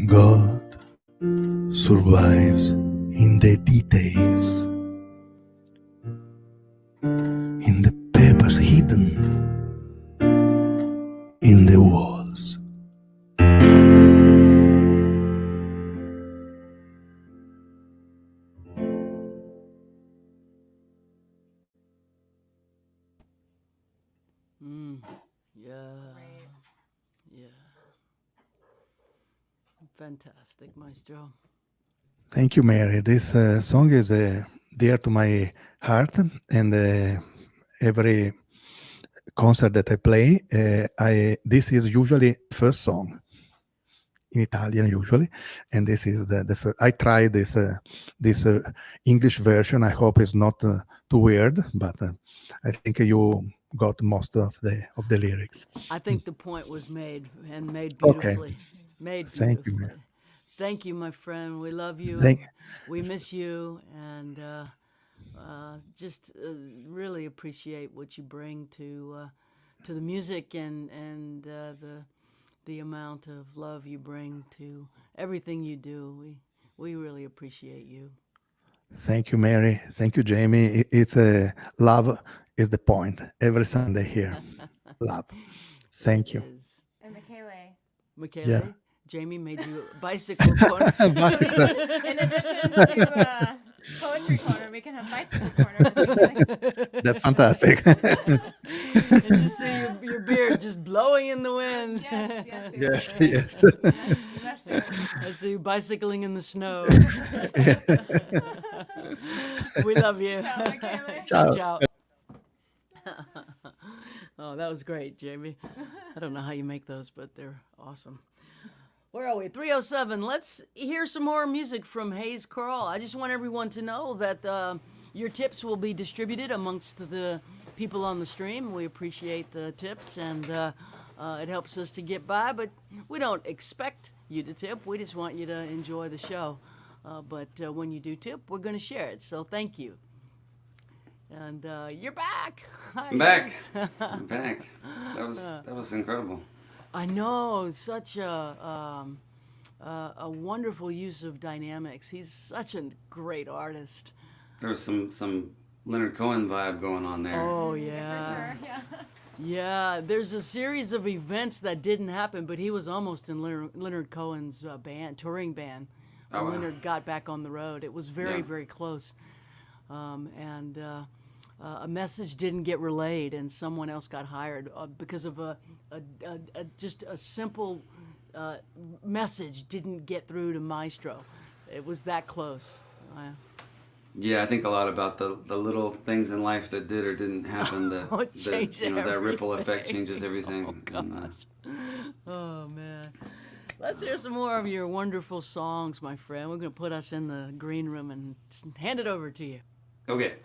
God survives in the details, in the papers hidden in the walls. Yeah. Yeah. Fantastic, Maestro. Thank you, Mary. This song is dear to my heart, and every concert that I play, this is usually first song in Italian usually, and this is the first. I tried this English version. I hope it's not too weird, but I think you got most of the lyrics. I think the point was made and made Okay. beautifully. Made Thank you, beautifully. man. Thank you, my friend. We love you. Thank- We miss you, and just really appreciate what you bring to the music and the amount of love you bring to everything you do. We really appreciate you. Thank you, Mary. Thank you, Jaimee. It's love is the point every Sunday here. Love. Thank you. Is And Michele, Michele, Yeah. Jaimee made you a bicycle corner. Bicycle. in addition to poetry corner, we can have bicycle corner. That's fantastic. And just see your beard just blowing in the wind. Yes. Yes. That's true. I see you bicycling in the snow. We love you. Ciao, Michele. Ciao, ciao. Oh, that was great, Jaimee. I don't know how you make those, but they're awesome. Where are we? 307. Let's hear some more music from Hayes Carll. I just want everyone to know that your tips will be distributed amongst the people on the stream. We appreciate the tips, and it helps us to get by, but we don't expect you to tip. We just want you to enjoy the show. But when you do tip, we're going to share it. So thank you. And you're back. Hi, I'm back. Hayes. I'm back. That was incredible. I know, such a wonderful use of dynamics. He's such a great artist. There was some Leonard Cohen vibe going on there. Oh For yeah, sure, yeah. yeah. There's a series of events that didn't happen, but he was almost in Leonard Cohen's band, touring band. wow. Leonard got back on the road. It was very, Yeah. very close. And a message didn't get relayed, and someone else got hired because of just a simple message didn't get through to Maestro. It was that close. Yeah, I think a lot about the little things in life that did or didn't happen. That, It changed that ripple effect everything. changes everything. Oh, gosh. Oh, man. Let's hear some more of your wonderful songs, my friend. We're going to put us in the green room and hand it over to you. Okay.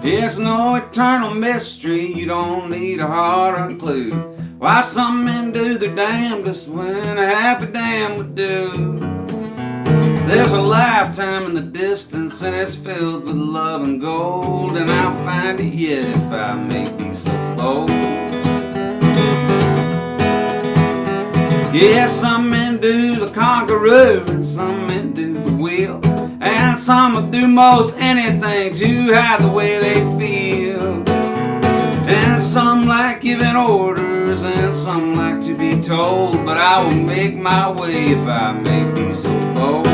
It's no eternal mystery, you don't need a hard clue. Why some men do their damnedest when a happy damn would do. There's a lifetime in the distance and it's filled with love and gold, and I'll find it yet if I may be so bold. Yeah, some men do the conqueror and some men do the will, and some will do most anything to hide the way they feel. And some like giving orders and some like to be told, but I will make my way if I may be so bold.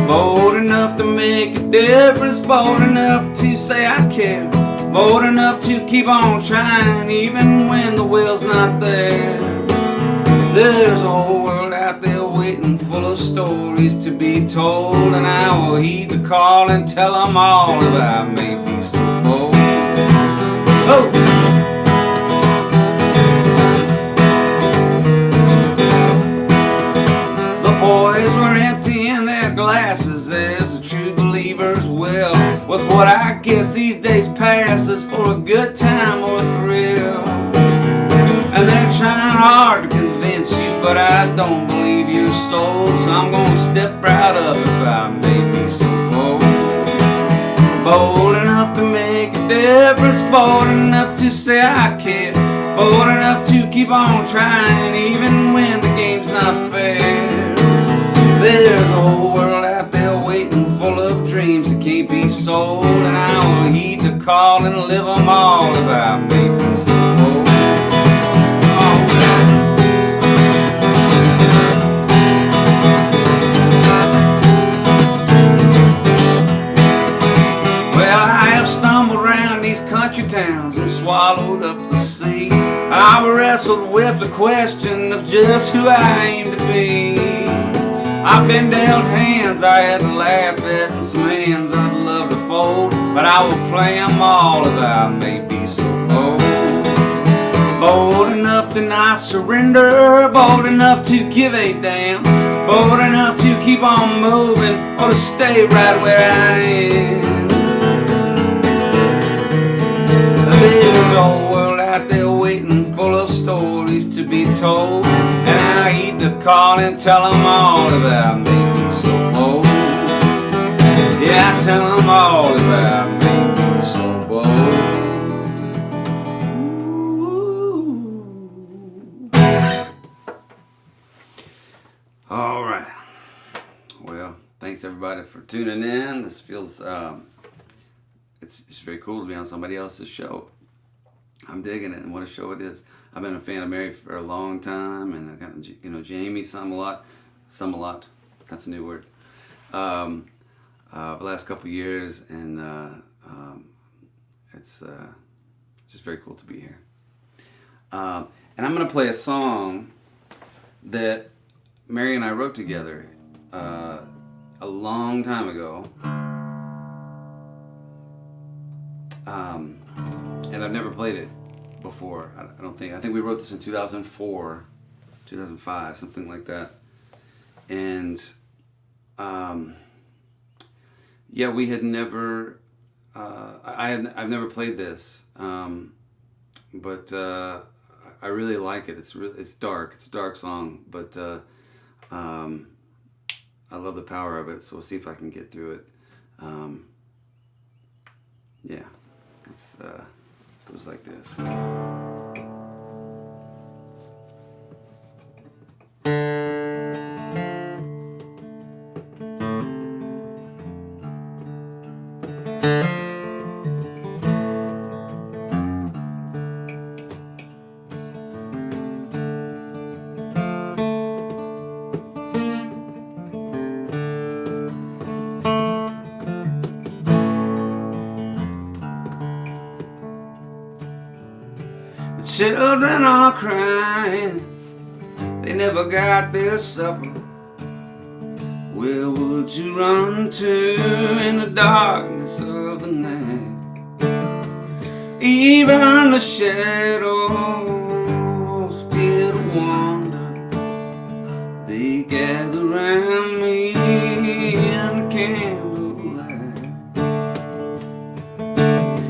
Bold enough to make a difference, bold enough to say I care, bold enough to keep on trying even when the will's not there. There's a whole world out there waiting, full of stories to be told, and I will heed the call and tell them all if I may be so bold. Oh! The boys were emptying their glasses as the true believers will, with what I guess these days passes for a good time or a thrill. And they're trying hard to convince you, but I don't believe your soul, so I'm gonna step right up if I may be so bold. Bold enough to make a difference, bold enough to say I care, bold enough to keep on trying even when the game's not fair. There's a whole world out there waiting, full of dreams that can't be sold, and I will heed the call and live them all if I may be so bold. Well, I have stumbled around these country towns and swallowed up the sea. I've wrestled with the question of just who I aim to be. I've been dealt hands I had to laugh at and some hands I'd love to fold, but I will play them all if I may be so bold. Bold enough to not surrender, bold enough to give a damn, bold enough to keep on moving or to stay right where I am. There's a whole world out there waiting, full of stories to be told, and I heed the call and tell them all if I may be so bold. Yeah, I tell them all if I may be so bold. All right. Well, thanks everybody for tuning in. This feels it's very cool to be on somebody else's show. I'm digging it, and what a show it is. I've been a fan of Mary for a long time, and I've got Jaimee some a lot. That's a new word. The last couple years, and it's just very cool to be here. And I'm gonna play a song that Mary and I wrote together a long time ago. And I've never played it before. I don't think. I think we wrote this in 2004, 2005, something like that. And yeah, we had never. I've never played this, but I really like it. It's dark. It's a dark song, but I love the power of it. So we'll see if I can get through it. Yeah, it's goes like this. children are crying, they never got their supper. Where would you run to in the darkness of the night? Even the shadows fear to wander. They gather around me in the candlelight.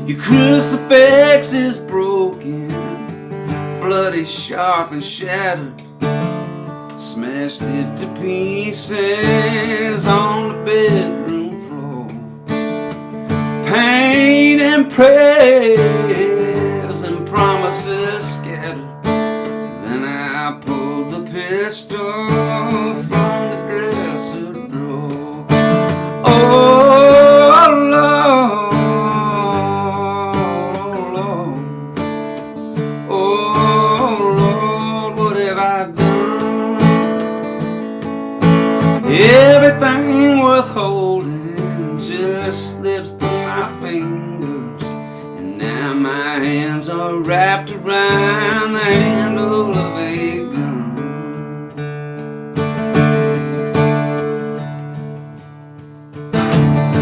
Your crucifix is broken, bloody, sharp, and shattered. Smashed it to pieces on the bedroom floor. Pain and prayers and promises scattered. Then I pulled the pistol from the dresser drawer. Oh Lord, oh Lord, oh Lord, what have I done? Everything worth holding just slips through my fingers, and now my hands are wrapped around the handle of a gun.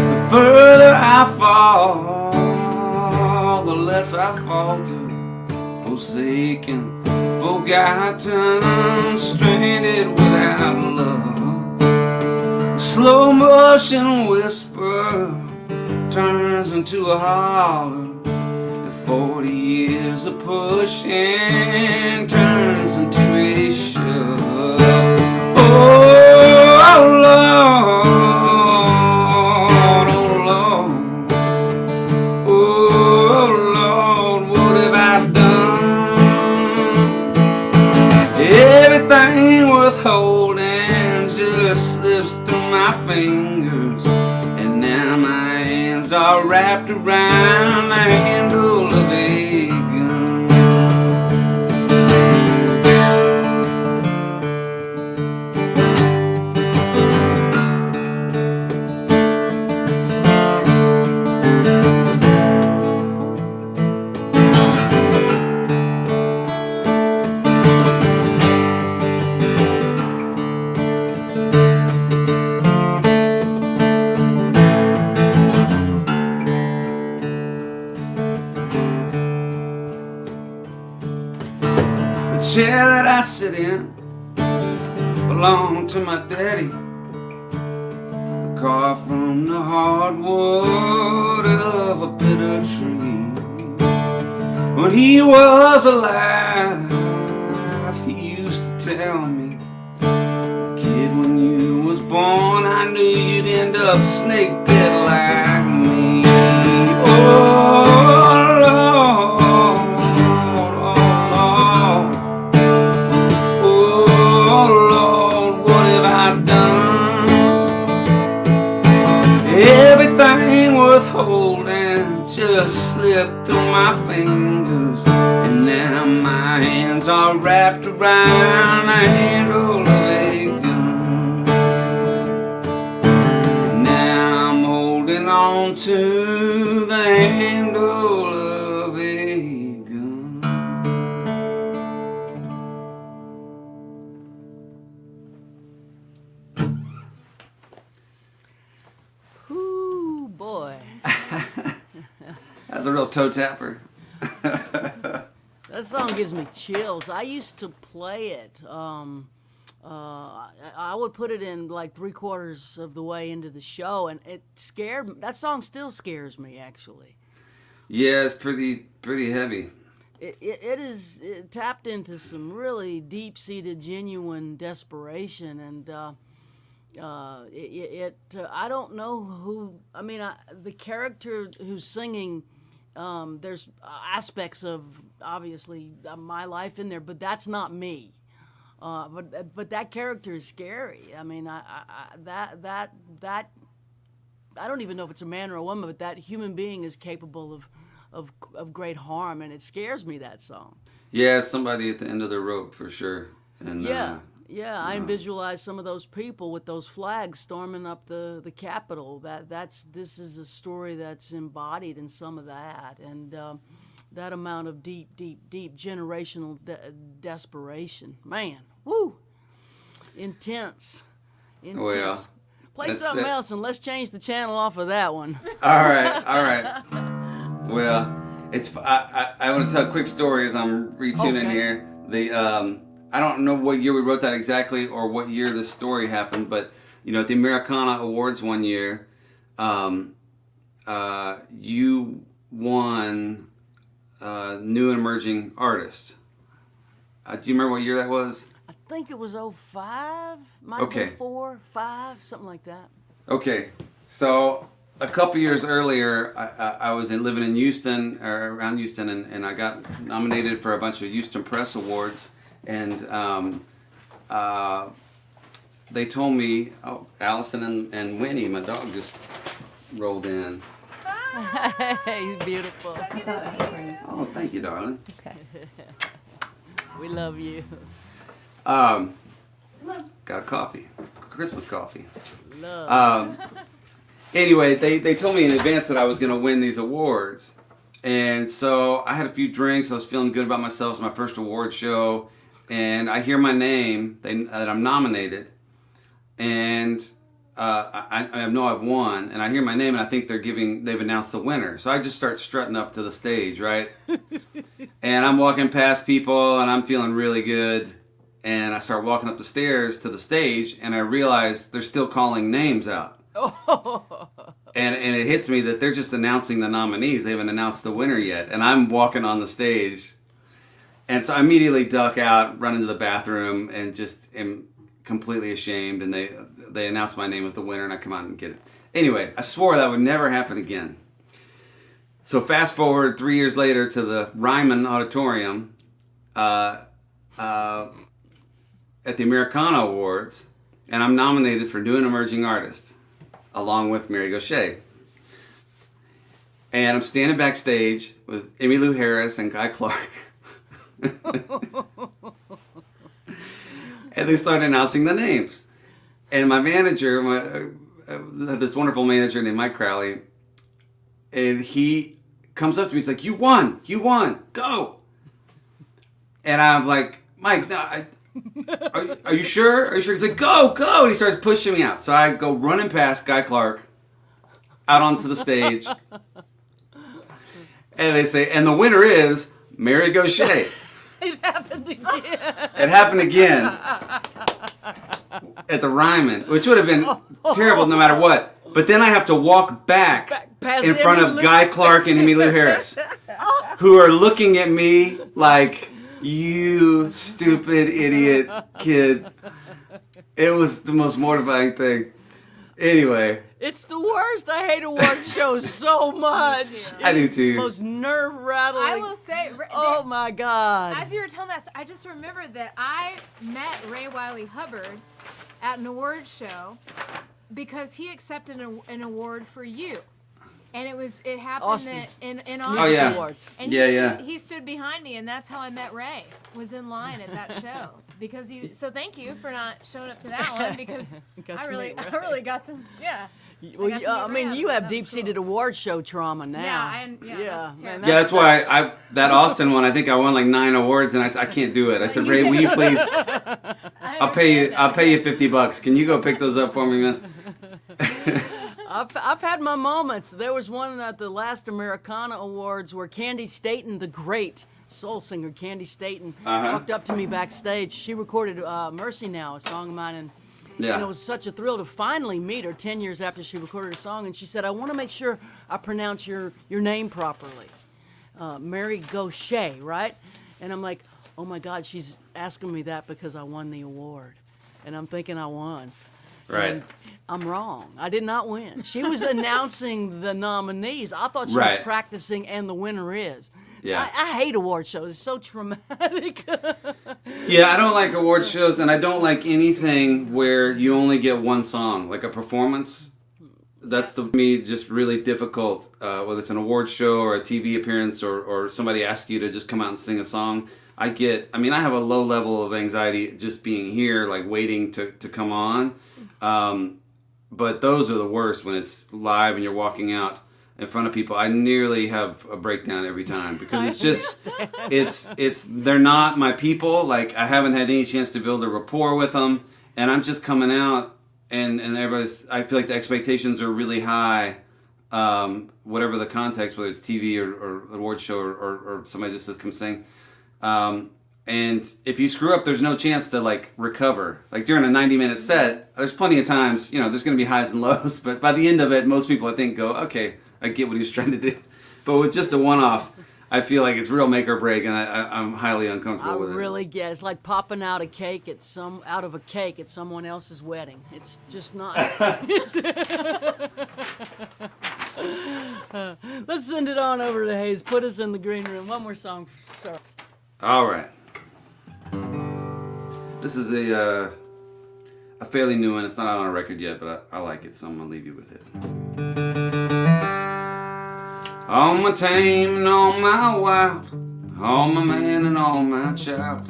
The further I fall, the less I falter. Forsaken, forgotten, stranded without love. Slow motion whisper turns into a holler. The 40 years of pushing turns into a shove. Oh Lord, oh Lord, oh Lord, what have I done? Everything worth holding just slips through my fingers, and now my hands are wrapped around the handle of a gun. The chair that I sit in belonged to my daddy. A carved from the hardwood of a bitter tree. When he was alive, he used to tell me, kid, when you was born, I knew you'd end up snake bit like me. Oh Lord, everything worth holding just slipped through my fingers, and now my hands are wrapped around the handle of a gun. And now I'm holding on to the handle of a gun. Ooh, boy. That's a real toe tapper. That song gives me chills. I used to play it. I would put it in like 3/4 of the way into the show, and it scared me. That song still scares me, actually. Yeah, it's pretty heavy. It tapped into some really deep-seated, genuine desperation, and I don't know who. I mean, the character who's singing. There's aspects of obviously my life in there, but that's not me. But that character is scary. I mean, that I don't even know if it's a man or a woman, but that human being is capable of great harm, and it scares me, that song. Yeah, somebody at the end of the rope for sure. And Yeah, I visualize some of those people with those flags storming up the Capitol. This is a story that's embodied in some of that, and that amount of deep generational desperation. Man, woo, intense. Well, Play that's something that- else and let's change the channel off of that one. All right. Well, I want to tell a quick story as I'm retuning Okay. here. I don't know what year we wrote that exactly or what year this story happened, but at the Americana Awards one year, you won New and Emerging Artist. Do you remember what year that was? I think it was 05, might Okay. have been 4, 5, something like that. Okay, so a couple years earlier, I was living in Houston, or around Houston, and I got nominated for a bunch of Houston Press Awards, and they told me, Allison and Winnie, my dog, just rolled in. He's beautiful. Oh, thank you, darling. We love you. Got a coffee, Christmas coffee. Love. Anyway, they told me in advance that I was going to win these awards. And so I had a few drinks. I was feeling good about myself. It's my first award show. And I hear my name, that I'm nominated. And I know I've won. And I hear my name, and I think they've announced the winner. So I just start strutting up to the stage, right? And I'm walking past people, and I'm feeling really good. And I start walking up the stairs to the stage, and I realize they're still calling names out. And it hits me that they're just announcing the nominees. They haven't announced the winner yet. And I'm walking on the stage. And so I immediately duck out, run into the bathroom, and just am completely ashamed. And they announce my name as the winner, and I come out and get it. Anyway, I swore that would never happen again. So fast forward 3 years later to the Ryman Auditorium at the Americana Awards, and I'm nominated for New and Emerging Artist, along with Mary Gauthier. And I'm standing backstage with Emmylou Harris and Guy Clark. And they start announcing the names. And my manager, this wonderful manager named Mike Crowley, and he comes up to me, he's like, you won, go. And I'm like, Mike, no, are you sure? He's like, go. And he starts pushing me out. So I go running past Guy Clark out onto the stage. And they say, and the winner is Mary Gauthier. It happened again. It happened again at the Ryman, which would have been terrible no matter what. But then I have to walk back past in front of Emmylou. Guy Clark and Emmylou Harris, who are looking at me like, you stupid idiot kid. It was the most mortifying thing. Anyway. It's the worst. I hate award shows so much. I do It's too. the most nerve-rattling. I will say, Oh my God. as you were telling that, I just remembered that I met Ray Wiley Hubbard at an award show because he accepted an award for you. And it happened Austin. in Music Austin. Oh, yeah. Awards. And he stood behind me, and that's how I met Ray. Was in line at that show because so thank you for not showing up to that one because Got I to really meet Ray. I really got some Well, got to I meet mean, Ray you after. have That was deep-seated cool. award show trauma now. that's man, terrible. Yeah, that's why that Austin one, I think I won like 9 awards, and I can't do it. I said, Ray, will you please? I'll pay you $50. Can you go pick those up for me, man? I've had my moments. There was one at the last Americana Awards where Candy Staten, the great soul singer Candy Staten, walked up to me backstage. She recorded "Mercy Now," a song of mine, and Yeah. it was such a thrill to finally meet her 10 years after she recorded a song. And she said, "I want to make sure I pronounce your name properly, Mary Gauthier, right?" And I'm like, "Oh my God, she's asking me that because I won the award," and I'm thinking I won. Right. And I'm wrong. I did not win. She was announcing the nominees. I thought she was Right. practicing, and the winner is. Yeah. I hate award shows. It's so traumatic. Yeah, I don't like award shows, and I don't like anything where you only get one song, like a performance. That's to me just really difficult, whether it's an award show or a TV appearance or somebody asks you to just come out and sing a song. I have a low level of anxiety just being here, like waiting to come on. But those are the worst when it's live and you're walking out. in front of people, I nearly have a breakdown every time because it's just, they're not my people. Like, I haven't had any chance to build a rapport with them, and I'm just coming out, and I feel like the expectations are really high, whatever the context, whether it's TV or award show or somebody just says come sing. And if you screw up, there's no chance to like recover. Like during a 90-minute set, there's plenty of times, you know, there's going to be highs and lows, but by the end of it, most people I think go, okay, I get what he was trying to do. But with just a one-off, I feel like it's real make or break, and I'm highly uncomfortable with it. I really get it. It's like popping out a cake out of a cake at someone else's wedding. It's just not. Let's send it on over to Hayes. Put us in the green room. One more song, sir. All right. This is a fairly new one. It's not on a record yet, but I like it, so I'm gonna leave you with it. All my tame and all my wild, all my man and all my child,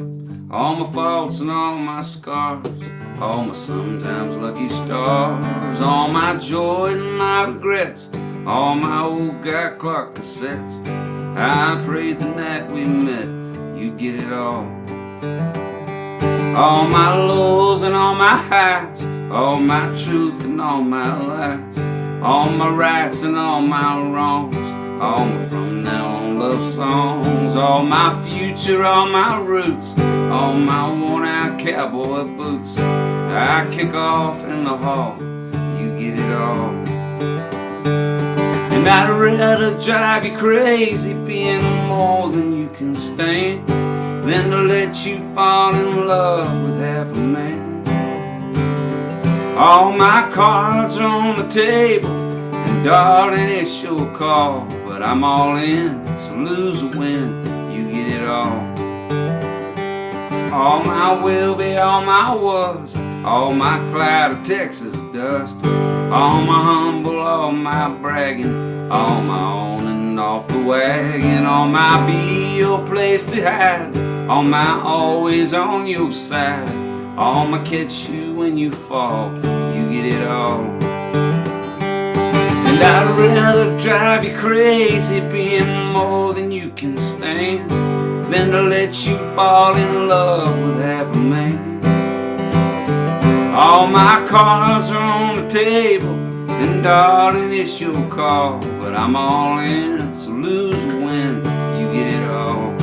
all my faults and all my scars, all my sometimes lucky stars, all my joy and my regrets, all my old Guy Clark cassettes. I prayed the night we met, you'd get it all. All my lows and all my highs, all my truth and all my lies, all my rights and all my wrongs, all my from now on love songs, all my future, all my roots, all my worn out cowboy boots. I kick off in the hall, you get it all. And I'd rather drive you crazy being more than you can stand than to let you fall in love with half a man. All my cards are on the table, and darling, it's your call, but I'm all in, so lose or win, you get it all. All my will be, all my was, all my cloud of Texas dust, all my humble, all my bragging, all my on and off the wagon, all my be your place to hide, all my always on your side, all my catch you when you fall, you get it all. And I'd rather drive you crazy being more than you can stand than to let you fall in love with half a man. All my cards are on the table, and darling, it's your call, but I'm all in, so lose or win, you get it all.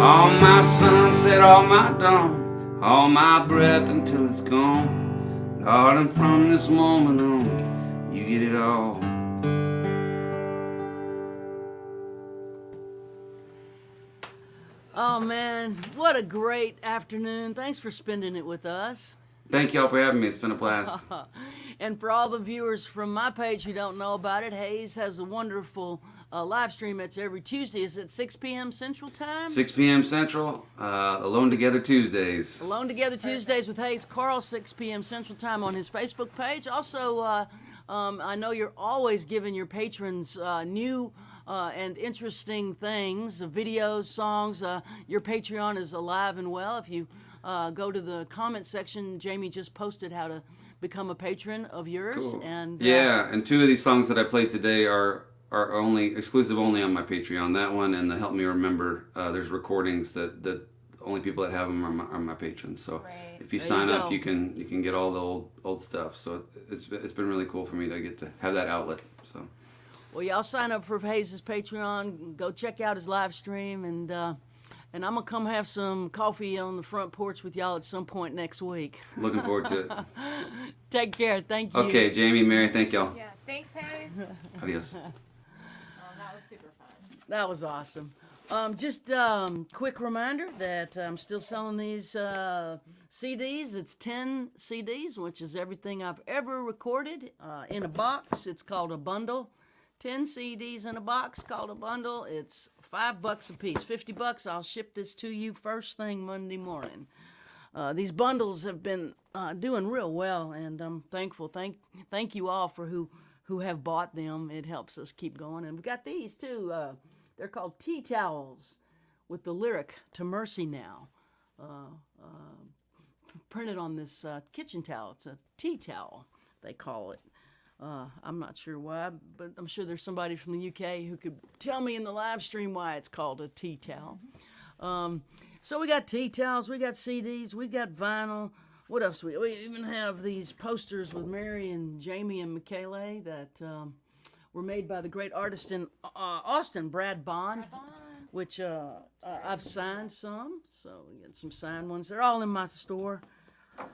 All my sunset, all my dawn, all my breath until it's gone. Darling, from this moment on, you get it all. Oh man, what a great afternoon. Thanks for spending it with us. Thank y'all for having me. It's been a blast. And for all the viewers from my page who don't know about it, Hayes has a wonderful live stream. It's every Tuesday. Is it 6 p.m. Central Time? 6 p.m. Central, Alone Together Tuesdays. Alone Together Tuesdays with Hayes Carll, 6 p.m. Central Time on his Facebook page. Also, I know you're always giving your patrons new and interesting things, videos, songs. Your Patreon is alive and well. If you go to the comment section, Jaimee just posted how to become a patron of yours. Cool. And yeah, and two of these songs that I played today are only exclusive only on my Patreon. That one and the Help Me Remember. There's recordings that only people that have them are my patrons. So if you sign up, you can get all the old stuff. So it's been really cool for me to get to have that outlet. So. Well, y'all sign up for Hayes' Patreon. Go check out his live stream, and I'm gonna come have some coffee on the front porch with y'all at some point next week. Looking forward to it. Take care. Thank you. Okay, Jaimee, Mary, thank y'all. Yeah, thanks, Hayes. Adios. That was super fun. That was awesome. Just quick reminder that I'm still selling these CDs. It's 10 CDs, which is everything I've ever recorded in a box. It's called a bundle. 10 CDs in a box called a bundle. It's $5 a piece. $50. I'll ship this to you first thing Monday morning. these bundles have been doing real well, and I'm thankful. Thank you all for who have bought them. It helps us keep going. And we got these too. They're called tea towels with the lyric "To Mercy Now," printed on this kitchen towel. It's a tea towel, they call it. I'm not sure why, but I'm sure there's somebody from the UK who could tell me in the live stream why it's called a tea towel. So we got tea towels, we got CDs, we got vinyl. What else? We even have these posters with Mary and Jaimee and Michele that were made by the great artist in Austin, Brad Bond, which I've signed some. So we got some signed ones. They're all in my store.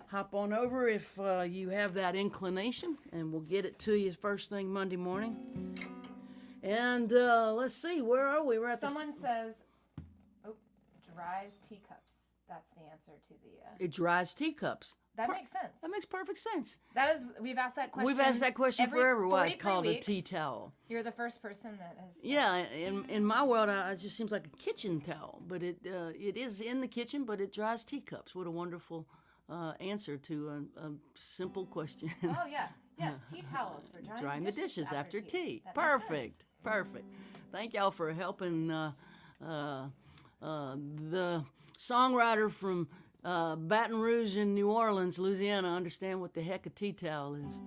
Hop on over if you have that inclination, and we'll get it to you first thing Monday morning. And let's see, where are we? We're at Someone says, dries teacups. That's the answer to the... It dries teacups. That makes sense. That makes perfect sense. We've asked that question. We've asked that question forever. Why it's called weeks. a tea towel? You're the first person that has. Yeah, in my world, it just seems like a kitchen towel, but it is in the kitchen, but it dries teacups. What a wonderful answer to a simple question. Oh yeah, yes, tea towels for drying the dishes after tea. That Perfect. Thank y'all for helping the songwriter from Baton Rouge in New Orleans, Louisiana, understand what the heck a tea towel is.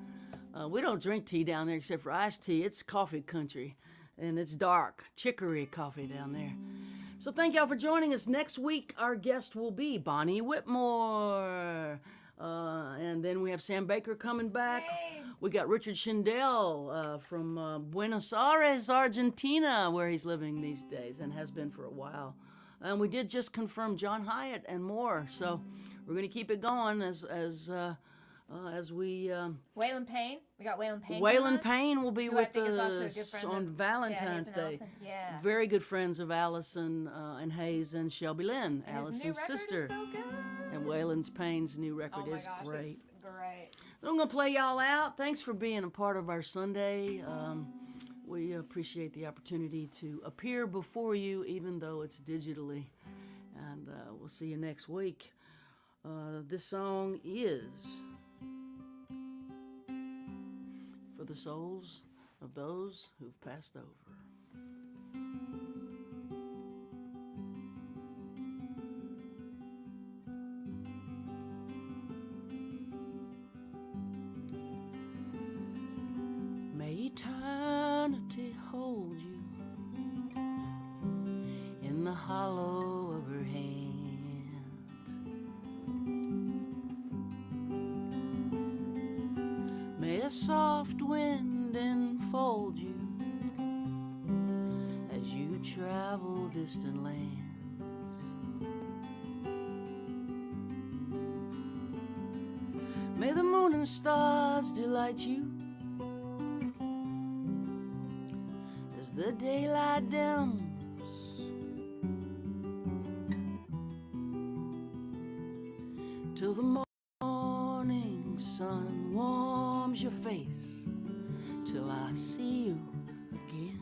We don't drink tea down there except for iced tea. It's coffee country, and it's dark, chicory coffee down there. So thank y'all for joining us. Next week, our guest will be Bonnie Whitmore. And then we have Sam Baker coming back. Yay. We got Richard Schindel from Buenos Aires, Argentina, where he's living these days and has been for a while. And we did just confirm John Hyatt and more. So we're going to keep it going as we... Waylon Payne. We got Waylon Payne. Waylon Payne will be who I with think is also a good us friend on of- Valentine's yeah, Day. Allison. Yeah. Very good friends of Allison and Hayes and Shelby Lynn, And his new Allison's record sister. is so good. And Waylon Payne's new record Oh my is gosh, great. it's great. So I'm going to play y'all out. Thanks for being a part of our Sunday. We appreciate the opportunity to appear before you, even though it's digitally. And we'll see you next week. This song is for the souls of those who've passed over. May eternity hold you in the hollow of her hand. May a soft wind enfold you as you travel distant lands. May the moon and stars delight you as the daylight dims. Till the morning sun warms your face, till I see you again.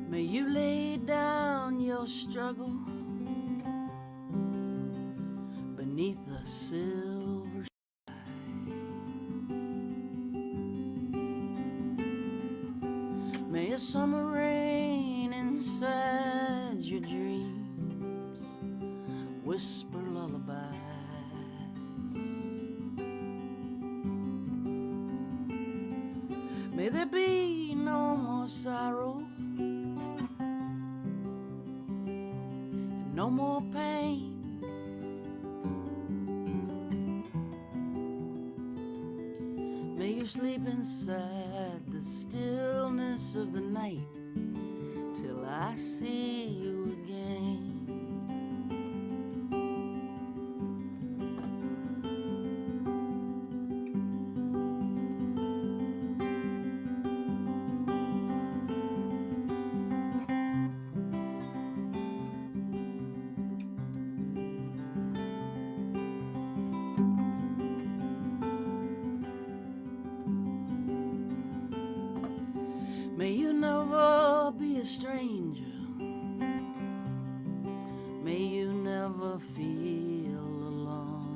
May you lay down your struggle beneath the silver sky. May a summer rain inside your dreams whisper lullabies. May there be no more sorrow and no more pain. May you sleep inside the stillness of the night till I see you again. May you never be a stranger. May you never feel alone.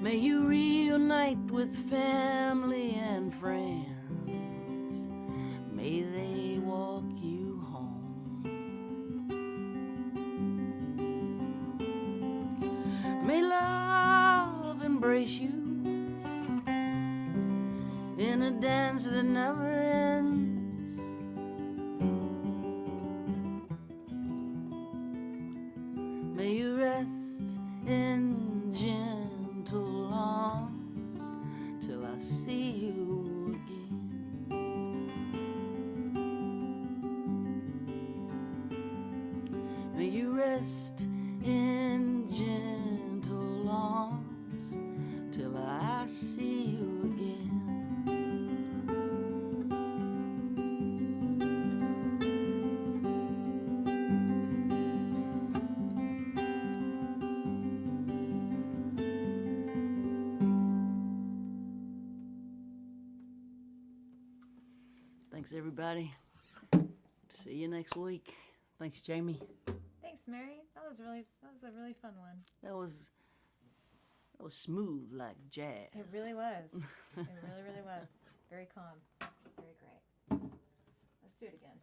May you reunite with family and friends. May they walk you home. May love embrace you in a dance that never ends. May you rest in gentle arms till I see you again. May you rest in gentle arms till I see you again. Thanks, everybody. See you next week. Thanks, Jaimee. Thanks, Mary. That was a really fun one. That was smooth like jazz. It really was. It really was. Very calm. Very great. Let's do it again.